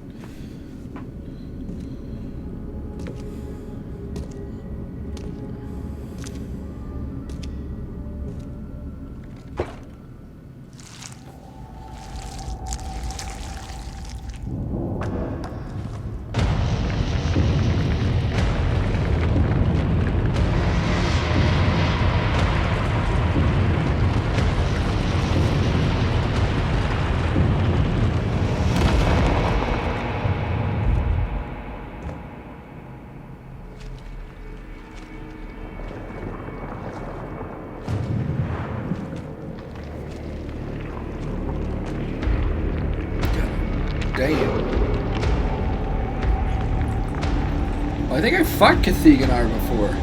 I think I fought Cathiganar before.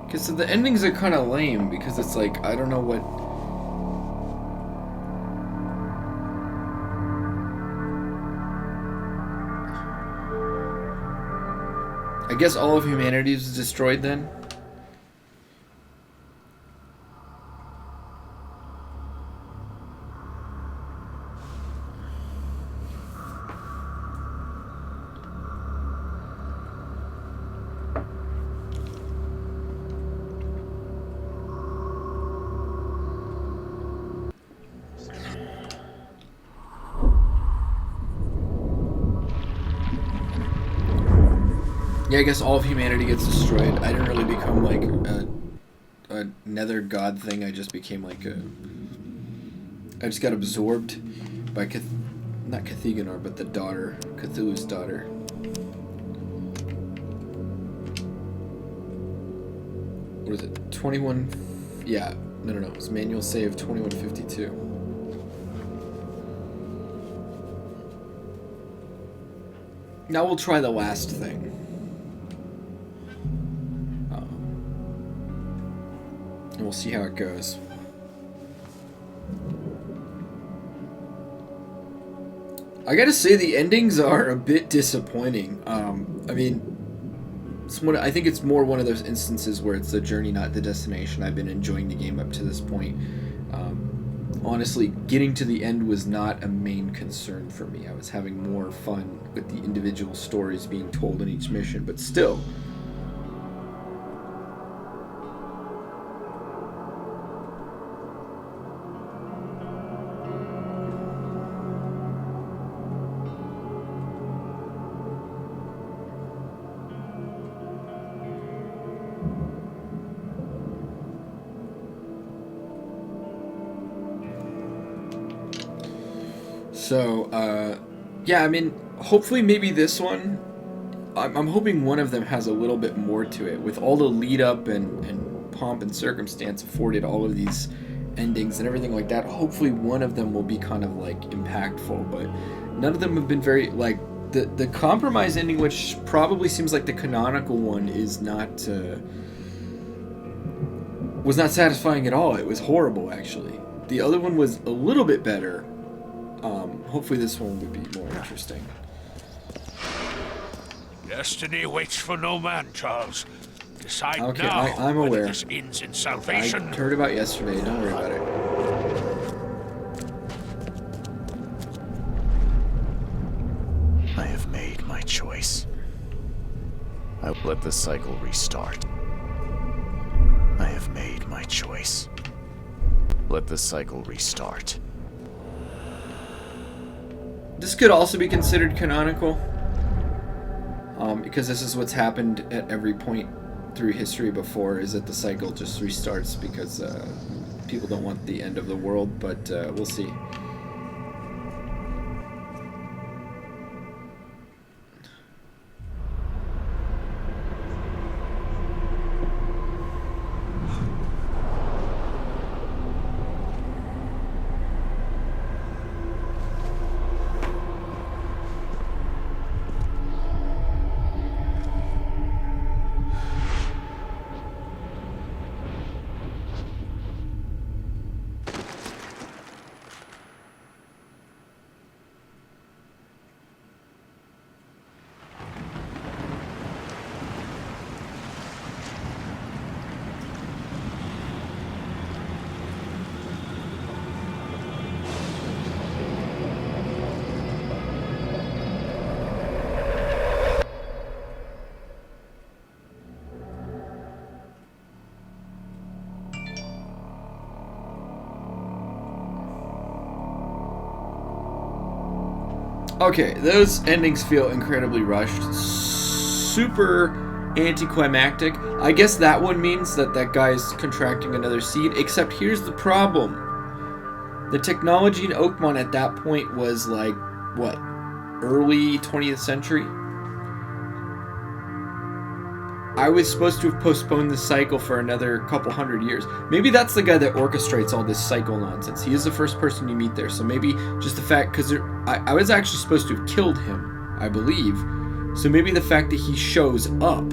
Because so the endings are kind of lame because it's like, I don't know what... I guess all of humanity is destroyed then? Yeah, I guess all of humanity gets destroyed. I didn't really become like a nether god thing. I just became like a... I just got absorbed by not Cathiganar, but the daughter, Cthulhu's daughter. What is it? 21... Yeah, no. It's manual save 2152. Now we'll try the last thing. And we'll see how it goes. I gotta say the endings are a bit disappointing. I mean, I think it's more one of those instances where it's the journey, not the destination. I've been enjoying the game up to this point. Honestly, getting to the end was not a main concern for me. I was having more fun with the individual stories being told in each mission, but still, So, yeah, I mean, hopefully maybe this one, I'm hoping one of them has a little bit more to it. With all the lead up and pomp and circumstance afforded all of these endings and everything like that, hopefully one of them will be kind of like impactful, but none of them have been very, like, the compromise ending, which probably seems like the canonical one, is not was not satisfying at all. It was horrible, actually. The other one was a little bit better. Hopefully this one would be more interesting. Destiny waits for no man, Charles. Decide Okay, now I'm whether aware. this ends in salvation. I heard about yesterday. Don't worry about it. I have made my choice. I will let the cycle restart. I have made my choice. Let the cycle restart. This could also be considered canonical, because this is what's happened at every point through history before, is that the cycle just restarts because people don't want the end of the world, but we'll see. Okay, those endings feel incredibly rushed. Super anticlimactic. I guess that one means that that guy's contracting another seed, except here's the problem. The technology in Oakmont at that point was like, what, early 20th century? I was supposed to have postponed the cycle for another couple hundred years. Maybe that's the guy that orchestrates all this cycle nonsense. He is the first person you meet there, so maybe just the fact, because I was actually supposed to have killed him, I believe. So maybe the fact that he shows up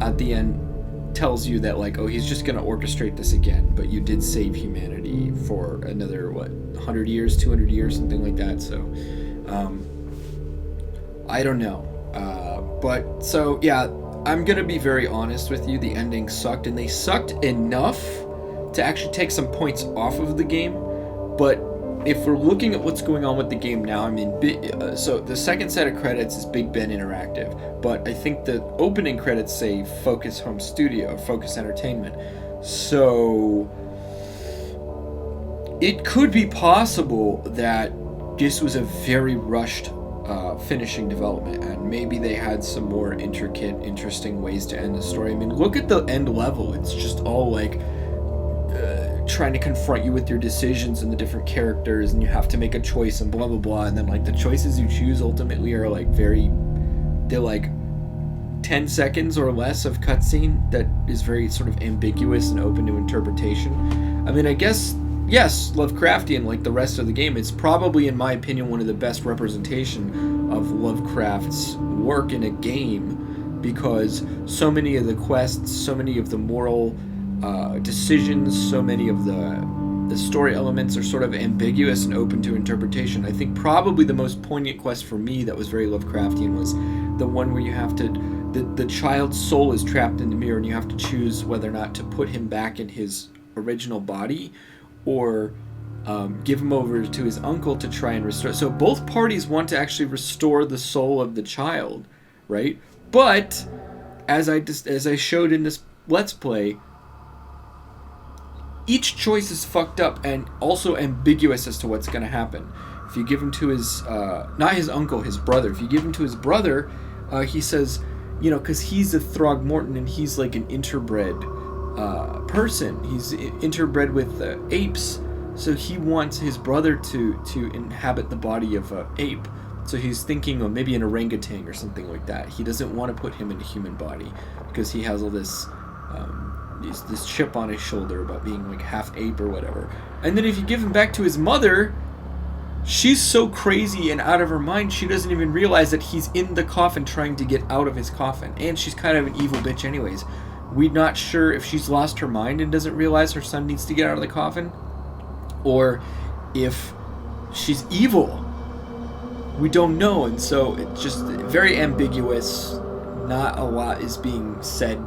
at the end tells you that, like, oh, he's just going to orchestrate this again, but you did save humanity for another, what, 100 years, 200 years, something like that. So, I don't know. But, so, yeah, I'm going to be very honest with you. The ending sucked, and they sucked enough to actually take some points off of the game. But if we're looking at what's going on with the game now, I mean, so the second set of credits is Big Ben Interactive, but I think the opening credits say Focus Home Studio, Focus Entertainment. So it could be possible that this was a very rushed finishing development, and maybe they had some more intricate, interesting ways to end the story. I mean, look at the end level. It's just all like trying to confront you with your decisions and the different characters, and you have to make a choice and blah blah blah, and then like the choices you choose ultimately are like they're like 10 seconds or less of cutscene that is very sort of ambiguous and open to interpretation. I mean, I guess, yes, Lovecraftian, like the rest of the game, it's probably, in my opinion, one of the best representation of Lovecraft's work in a game, because so many of the quests, so many of the moral decisions, so many of the story elements are sort of ambiguous and open to interpretation. I think probably the most poignant quest for me that was very Lovecraftian was the one where you have to, the child's soul is trapped in the mirror, and you have to choose whether or not to put him back in his original body, or give him over to his uncle to try and restore. So both parties want to actually restore the soul of the child, right? But as I showed in this Let's Play, each choice is fucked up and also ambiguous as to what's going to happen. If you give him to his, not his uncle, his brother. If you give him to his brother, he says, you know, because he's a Throgmorten and he's like an interbred person. He's interbred with apes. So he wants his brother to inhabit the body of an ape. So he's thinking of maybe an orangutan or something like that. He doesn't want to put him in a human body because he has all this chip on his shoulder about being like half ape or whatever. And then if you give him back to his mother, she's so crazy and out of her mind she doesn't even realize that he's in the coffin trying to get out of his coffin. And she's kind of an evil bitch anyways. We're not sure if she's lost her mind and doesn't realize her son needs to get out of the coffin, or if she's evil. We don't know, and so it's just very ambiguous. Not a lot is being said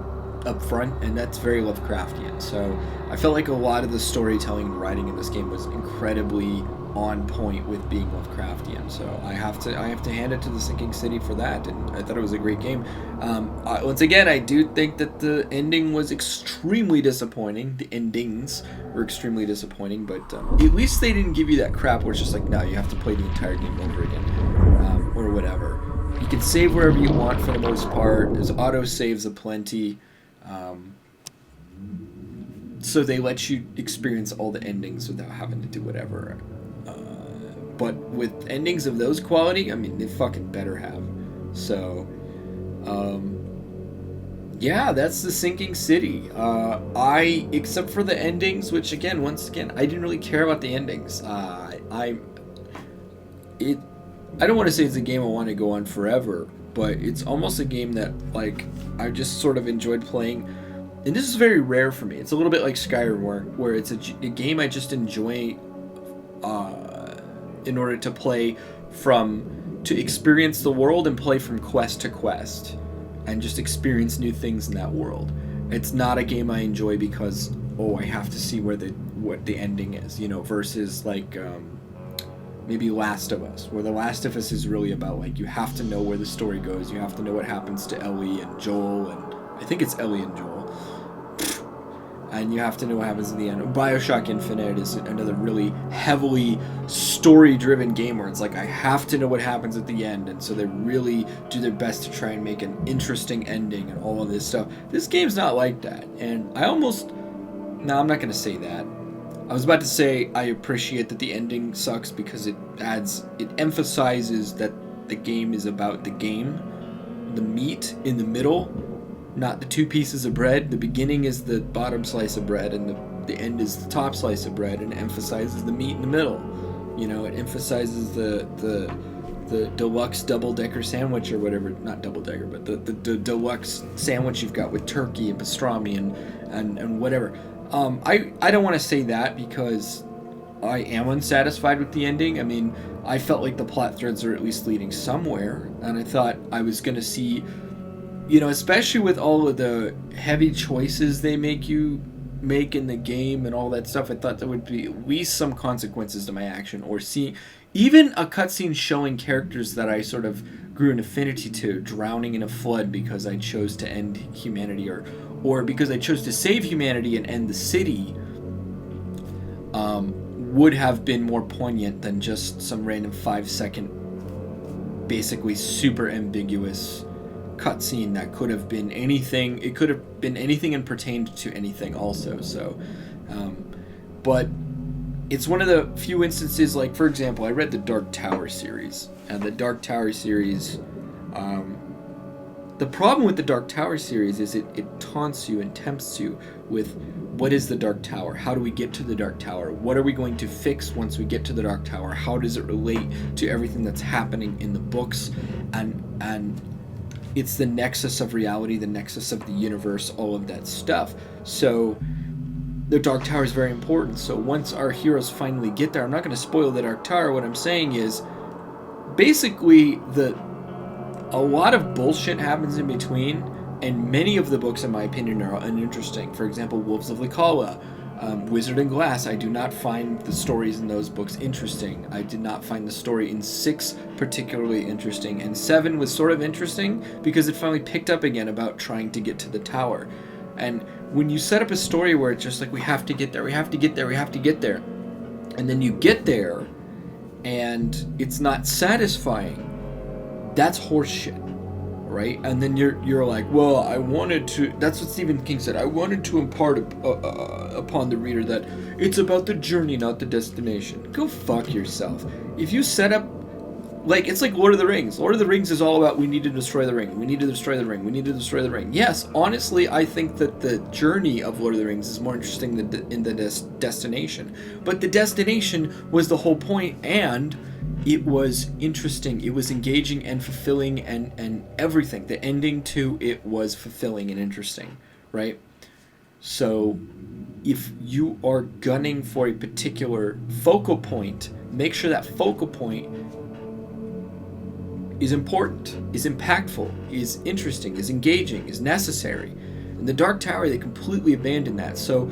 up front, and that's very Lovecraftian. So I felt like a lot of the storytelling and writing in this game was incredibly on point with being Lovecraftian. So I have to hand it to the Sinking City for that, and I thought it was a great game. Once again, I do think that the ending was extremely disappointing. The endings were extremely disappointing, but at least they didn't give you that crap where it's just like, no, you have to play the entire game over again, or whatever. You can save wherever you want for the most part. There's auto saves aplenty. So they let you experience all the endings without having to do whatever. But with endings of those quality, I mean, they fucking better have. So, yeah, that's the Sinking City. Except for the endings, which once again, I didn't really care about the endings. I don't want to say it's a game I want to go on forever, but it's almost a game that, like, I just sort of enjoyed playing. And this is very rare for me. It's a little bit like Skyrim, where it's a game I just enjoy in order to play to experience the world and play from quest to quest and just experience new things in that world. It's not a game I enjoy because, I have to see what the ending is, versus like maybe Last of Us, where The Last of Us is really about, like, you have to know where the story goes, you have to know what happens to Ellie and Joel, and I think it's Ellie and Joel. And you have to know what happens in the end. BioShock Infinite is another really heavily story-driven game where it's like, I have to know what happens at the end, and so they really do their best to try and make an interesting ending and all of this stuff. This game's not like that, and I'm not going to say that. I was about to say I appreciate that the ending sucks because it emphasizes that the game is about the game, the meat in the middle, not the two pieces of bread. The beginning is the bottom slice of bread, and the end is the top slice of bread, and it emphasizes the meat in the middle. It emphasizes the deluxe double-decker sandwich or whatever, not double-decker, but the deluxe sandwich you've got with turkey and pastrami and whatever. I don't want to say that because I am unsatisfied with the ending. I mean, I felt like the plot threads are at least leading somewhere, and I thought I was going to see, especially with all of the heavy choices they make you make in the game and all that stuff, I thought there would be at least some consequences to my action, or see even a cutscene showing characters that I sort of grew an affinity to drowning in a flood because I chose to end humanity, or because I chose to save humanity and end the city, would have been more poignant than just some random 5-second, basically super ambiguous cutscene that could have been anything. It could have been anything and pertained to anything also. So, but it's one of the few instances, like, for example, I read the Dark Tower series, and the Dark Tower series, the problem with the Dark Tower series is it taunts you and tempts you with, what is the Dark Tower? How do we get to the Dark Tower? What are we going to fix once we get to the Dark Tower? How does it relate to everything that's happening in the books? And it's the nexus of reality, the nexus of the universe, all of that stuff. So the Dark Tower is very important. So once our heroes finally get there, I'm not going to spoil the Dark Tower. What I'm saying is, basically, a lot of bullshit happens in between, and many of the books, in my opinion, are uninteresting. For example, Wolves of Lycala, Wizard and Glass. I do not find the stories in those books interesting. I did not find the story in 6 particularly interesting, and 7 was sort of interesting because it finally picked up again about trying to get to the tower. And when you set up a story where it's just like, we have to get there, we have to get there, we have to get there, and then you get there and it's not satisfying, that's horseshit, right? And then you're like, well, I wanted to. That's what Stephen King said. I wanted to impart upon the reader that it's about the journey, not the destination. Go fuck yourself. If you set up, like, it's like Lord of the Rings. Lord of the Rings is all about we need to destroy the ring. We need to destroy the ring. We need to destroy the ring. Yes, honestly, I think that the journey of Lord of the Rings is more interesting than the destination. But the destination was the whole point, and it was interesting. It was engaging and fulfilling and everything. The ending to it was fulfilling and interesting, right? So if you are gunning for a particular focal point, make sure that focal point is important, is impactful, is interesting, is engaging, is necessary. In the Dark Tower, they completely abandoned that. So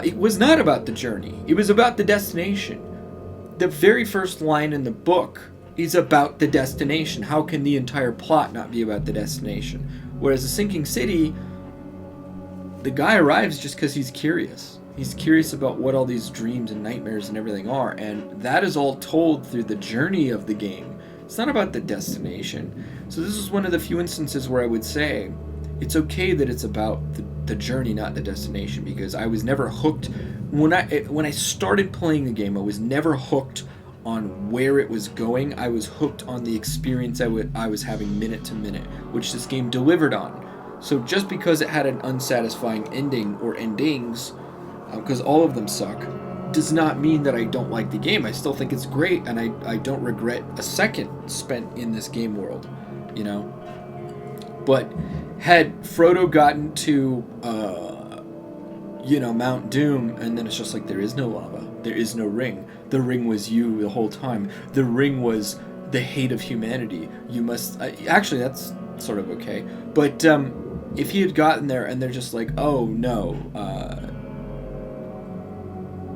it was not about the journey. It was about the destination. The very first line in the book is about the destination. How can the entire plot not be about the destination? Whereas The Sinking City, the guy arrives just because he's curious. He's curious about what all these dreams and nightmares and everything are, and that is all told through the journey of the game. It's not about the destination. So this is one of the few instances where I would say it's okay that it's about the journey, not the destination, because I was never hooked. When I started playing the game, I was never hooked on where it was going. I was hooked on the experience I was having minute to minute, which this game delivered on. So just because it had an unsatisfying ending or endings, because all of them suck, does not mean that I don't like the game. I still think it's great, and I don't regret a second spent in this game world, you know? But had Frodo gotten to, Mount Doom, and then it's just like, there is no lava, there is no ring. The ring was you the whole time. The ring was the hate of humanity. You must... actually, that's sort of okay. But if he had gotten there and they're just like, oh, no,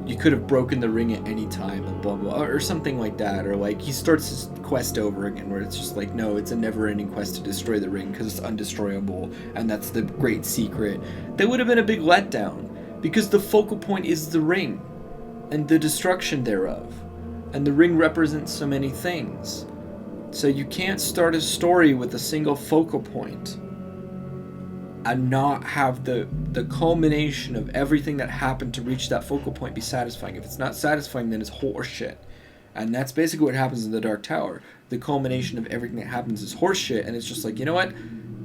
you could have broken the ring at any time, and blah, blah, or something like that. Or like he starts his quest over again, where it's just like, no, it's a never-ending quest to destroy the ring because it's undestroyable, and that's the great secret. That would have been a big letdown, because the focal point is the ring and the destruction thereof, and the ring represents so many things. So you can't start a story with a single focal point and not have the culmination of everything that happened to reach that focal point be satisfying. If it's not satisfying, then it's horseshit. And that's basically what happens in the Dark Tower. The culmination of everything that happens is horseshit, and it's just like, you know what,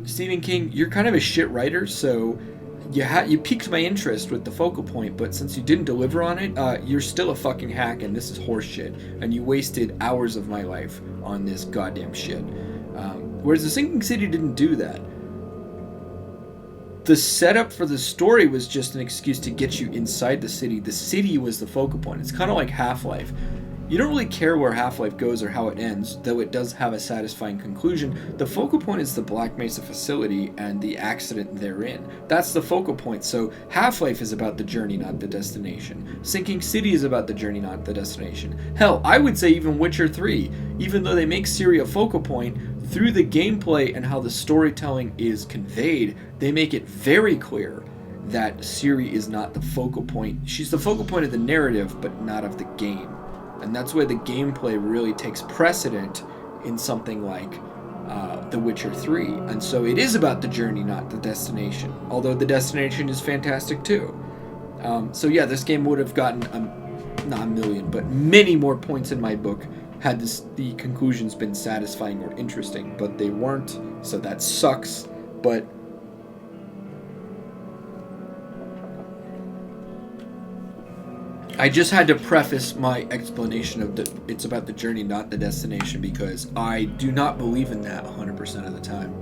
Stephen King, you're kind of a shit writer, so you piqued my interest with the focal point, but since you didn't deliver on it, you're still a fucking hack, and this is horseshit, and you wasted hours of my life on this goddamn shit. Whereas The Sinking City didn't do that. The setup for the story was just an excuse to get you inside the city. The city was the focal point. It's kind of like Half-Life. You don't really care where Half-Life goes or how it ends, though it does have a satisfying conclusion. The focal point is the Black Mesa facility and the accident therein. That's the focal point. So Half-Life is about the journey, not the destination. Sinking City is about the journey, not the destination. Hell, I would say even Witcher 3, even though they make Ciri a focal point, through the gameplay and how the storytelling is conveyed, they make it very clear that Ciri is not the focal point. She's the focal point of the narrative, but not of the game. And that's why the gameplay really takes precedent in something like The Witcher 3. And so it is about the journey, not the destination. Although the destination is fantastic too. So yeah, this game would have gotten, not a million, but many more points in my book had the conclusions been satisfying or interesting, but they weren't, so that sucks. But I just had to preface my explanation of it's about the journey, not the destination, because I do not believe in that 100% of the time.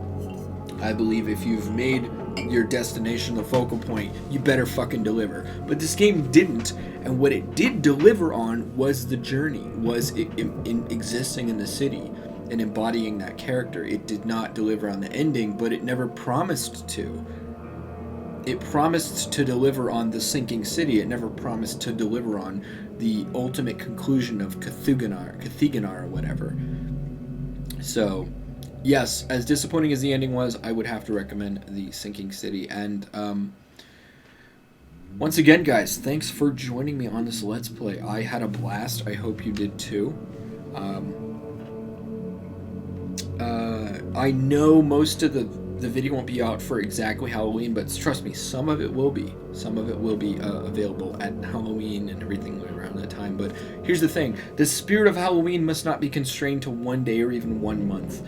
I believe if you've made your destination the focal point, you better fucking deliver. But this game didn't, and what it did deliver on was the journey, was in existing in the city and embodying that character. It did not deliver on the ending, but it never promised to. It promised to deliver on the sinking city. It never promised to deliver on the ultimate conclusion of Cathiganar or whatever. So, yes, as disappointing as the ending was, I would have to recommend The Sinking City. And once again, guys, thanks for joining me on this Let's Play. I had a blast. I hope you did too. I know most of the video won't be out for exactly Halloween, but trust me, some of it will be. Some of it will be available at Halloween and everything around that time. But here's the thing. The spirit of Halloween must not be constrained to one day or even 1 month.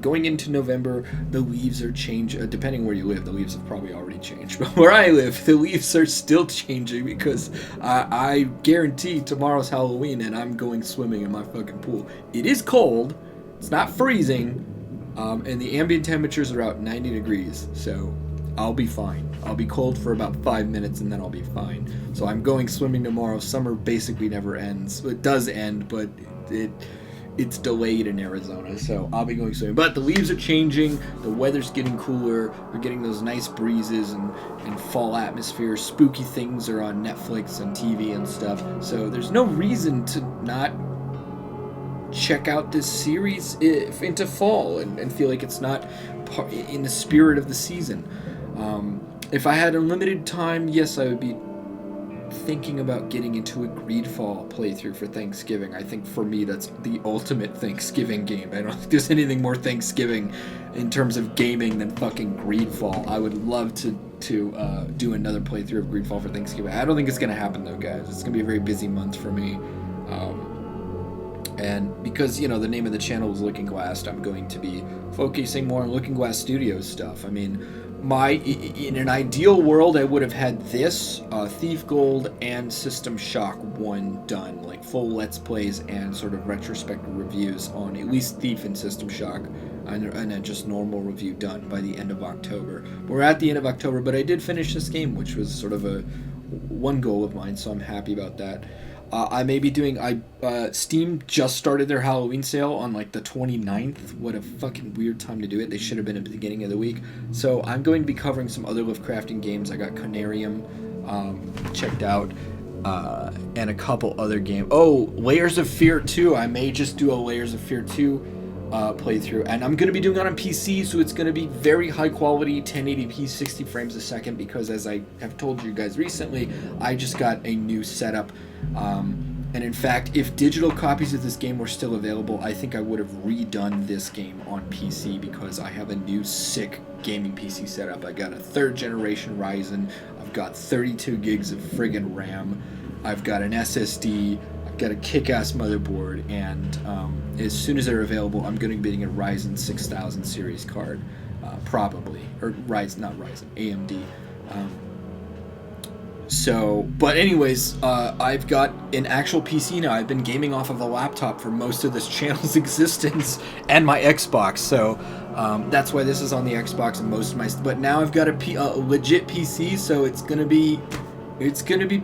Going into November, the leaves are changing. Depending where you live, the leaves have probably already changed. But where I live, the leaves are still changing because I guarantee tomorrow's Halloween and I'm going swimming in my fucking pool. It is cold. It's not freezing. And the ambient temperatures are out 90 degrees, so I'll be fine. I'll be cold for about 5 minutes and then I'll be fine. So I'm going swimming tomorrow. Summer basically never ends. It does end, but it's delayed in Arizona, so I'll be going swimming. But the leaves are changing, the weather's getting cooler, we're getting those nice breezes and fall atmosphere. Spooky things are on Netflix and TV and stuff, so there's no reason to not check out this series into fall and feel like it's not in the spirit of the season. If I had unlimited time, yes, I would be thinking about getting into a Greedfall playthrough for Thanksgiving. I think for me that's the ultimate Thanksgiving game. I don't think there's anything more Thanksgiving in terms of gaming than fucking Greedfall. I would love to do another playthrough of Greedfall for Thanksgiving. I don't think it's going to happen though, guys. It's going to be a very busy month for me. And because, the name of the channel is Looking Glass, I'm going to be focusing more on Looking Glass Studios stuff. I mean, in an ideal world, I would have had this, Thief Gold, and System Shock 1 done, like full Let's Plays and sort of retrospective reviews on at least Thief and System Shock, and then just normal review done by the end of October. We're at the end of October, but I did finish this game, which was sort of one goal of mine, so I'm happy about that. I may be doing, Steam just started their Halloween sale on like the 29th. What a fucking weird time to do it. They should have been at the beginning of the week. So I'm going to be covering some other Lovecrafting games. I got Conarium checked out, and a couple other games. Oh, Layers of Fear 2. I may just do a Layers of Fear 2 playthrough, and I'm going to be doing it on PC, so it's going to be very high quality, 1080p, 60 frames a second, because as I have told you guys recently, I just got a new setup. And in fact, if digital copies of this game were still available, I think I would have redone this game on PC because I have a new sick gaming PC setup. I got a 3rd generation Ryzen, I've got 32 gigs of friggin' RAM, I've got an SSD, I've got a kick-ass motherboard, and as soon as they're available, I'm going to be getting a Ryzen 6000 series card, probably, or AMD. But anyways, I've got an actual PC now. I've been gaming off of a laptop for most of this channel's existence and my Xbox, so that's why this is on the Xbox and most of my... But now I've got a legit PC, so it's gonna be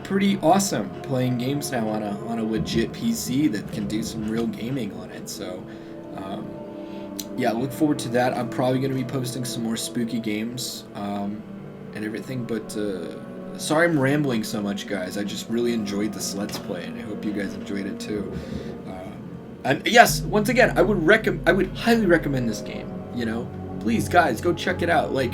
pretty awesome playing games now on a legit PC that can do some real gaming on it, so... yeah, look forward to that. I'm probably going to be posting some more spooky games and everything, but... sorry I'm rambling so much, guys. I just really enjoyed this Let's Play, and I hope you guys enjoyed it too. And yes, once again, I would highly recommend this game. Please, guys, go check it out. Like,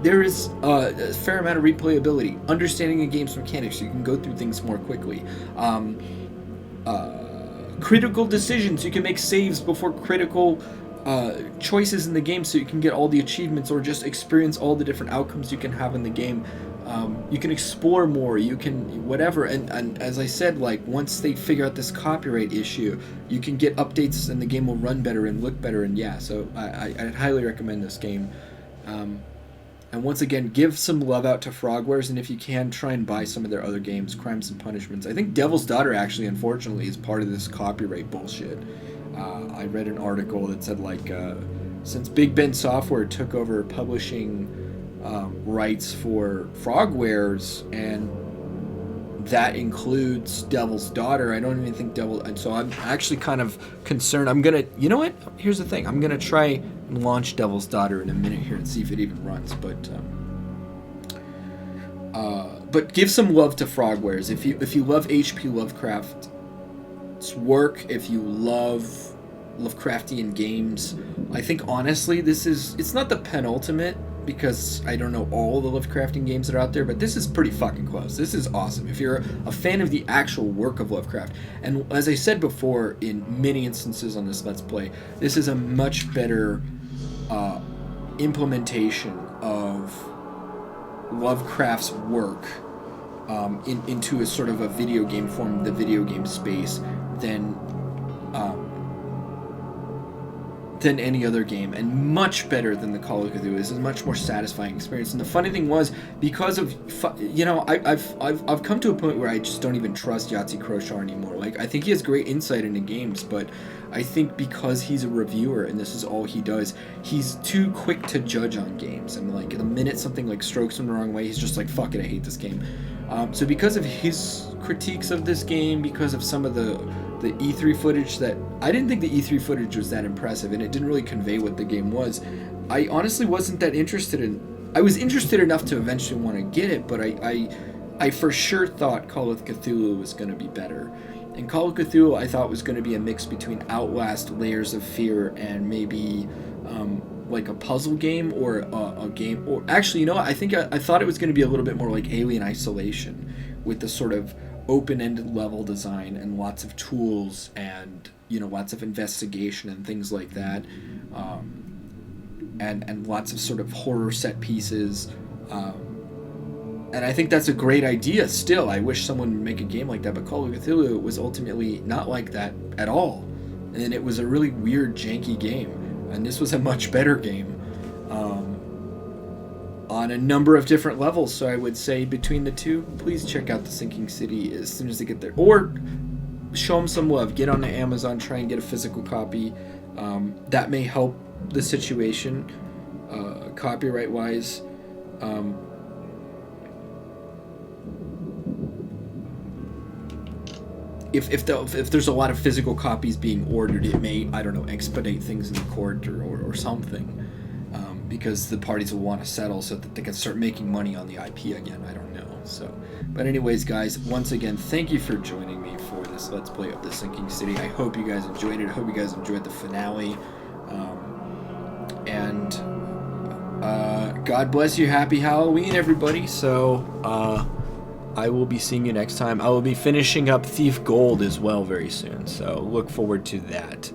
there is a fair amount of replayability, understanding a game's mechanics, so you can go through things more quickly. Critical decisions, you can make saves before critical choices in the game, so you can get all the achievements or just experience all the different outcomes you can have in the game. You can explore more, you can whatever, and as I said, like, once they figure out this copyright issue, you can get updates and the game will run better and look better, and yeah, so I'd highly recommend this game. And once again, give some love out to Frogwares, and if you can, try and buy some of their other games, Crimes and Punishments. I think Devil's Daughter, actually, unfortunately, is part of this copyright bullshit. I read an article that said, like, since Big Ben Software took over publishing rights for Frogwares, and that includes Devil's Daughter. I don't even think and so I'm actually kind of concerned. I'm gonna, you know what? Here's the thing. I'm gonna try and launch Devil's Daughter in a minute here and see if it even runs. But give some love to Frogwares. If you love H.P. Lovecraft's work, if you love Lovecraftian games, I think honestly it's not the penultimate, because I don't know all the Lovecrafting games that are out there, but this is pretty fucking close. This is awesome. If you're a fan of the actual work of Lovecraft, and as I said before in many instances on this Let's Play, this is a much better implementation of Lovecraft's work into a sort of a video game form, the video game space, than any other game, and much better than the Call of Cthulhu. This is a much more satisfying experience. And the funny thing was, because of I've come to a point where I just don't even trust Yahtzee Croshaw anymore. Like, I think he has great insight into games, but I think because he's a reviewer and this is all he does, he's too quick to judge on games. And like the minute something like strokes him the wrong way, he's just like, fuck it, I hate this game. So because of his critiques of this game, because of some of the E3 footage that I didn't think the E3 footage was that impressive, and it didn't really convey what the game was, I honestly wasn't that interested in. I was interested enough to eventually want to get it, but I for sure thought Call of Cthulhu was going to be better. And Call of Cthulhu I thought was going to be a mix between Outlast, Layers of Fear, and maybe like a puzzle game, or a game, or actually, you know what, I think I thought it was going to be a little bit more like Alien Isolation, with the sort of open-ended level design and lots of tools and, you know, lots of investigation and things like that, and lots of sort of horror set pieces, and I think that's a great idea still. I wish someone would make a game like that, but Call of Cthulhu was ultimately not like that at all, and it was a really weird, janky game, and this was a much better game on a number of different levels. So I would say between the two, please check out The Sinking City as soon as they get there, or show them some love. Get onto Amazon, try and get a physical copy. That may help the situation copyright wise. If there's a lot of physical copies being ordered, it may, I don't know, expedite things in the court or something, because the parties will want to settle so that they can start making money on the IP again. I don't know. So, but anyways, guys, once again, thank you for joining me for this Let's Play of The Sinking City. I hope you guys enjoyed it. I hope you guys enjoyed the finale. And God bless you. Happy Halloween, everybody. So, I will be seeing you next time. I will be finishing up Thief Gold as well very soon, so look forward to that.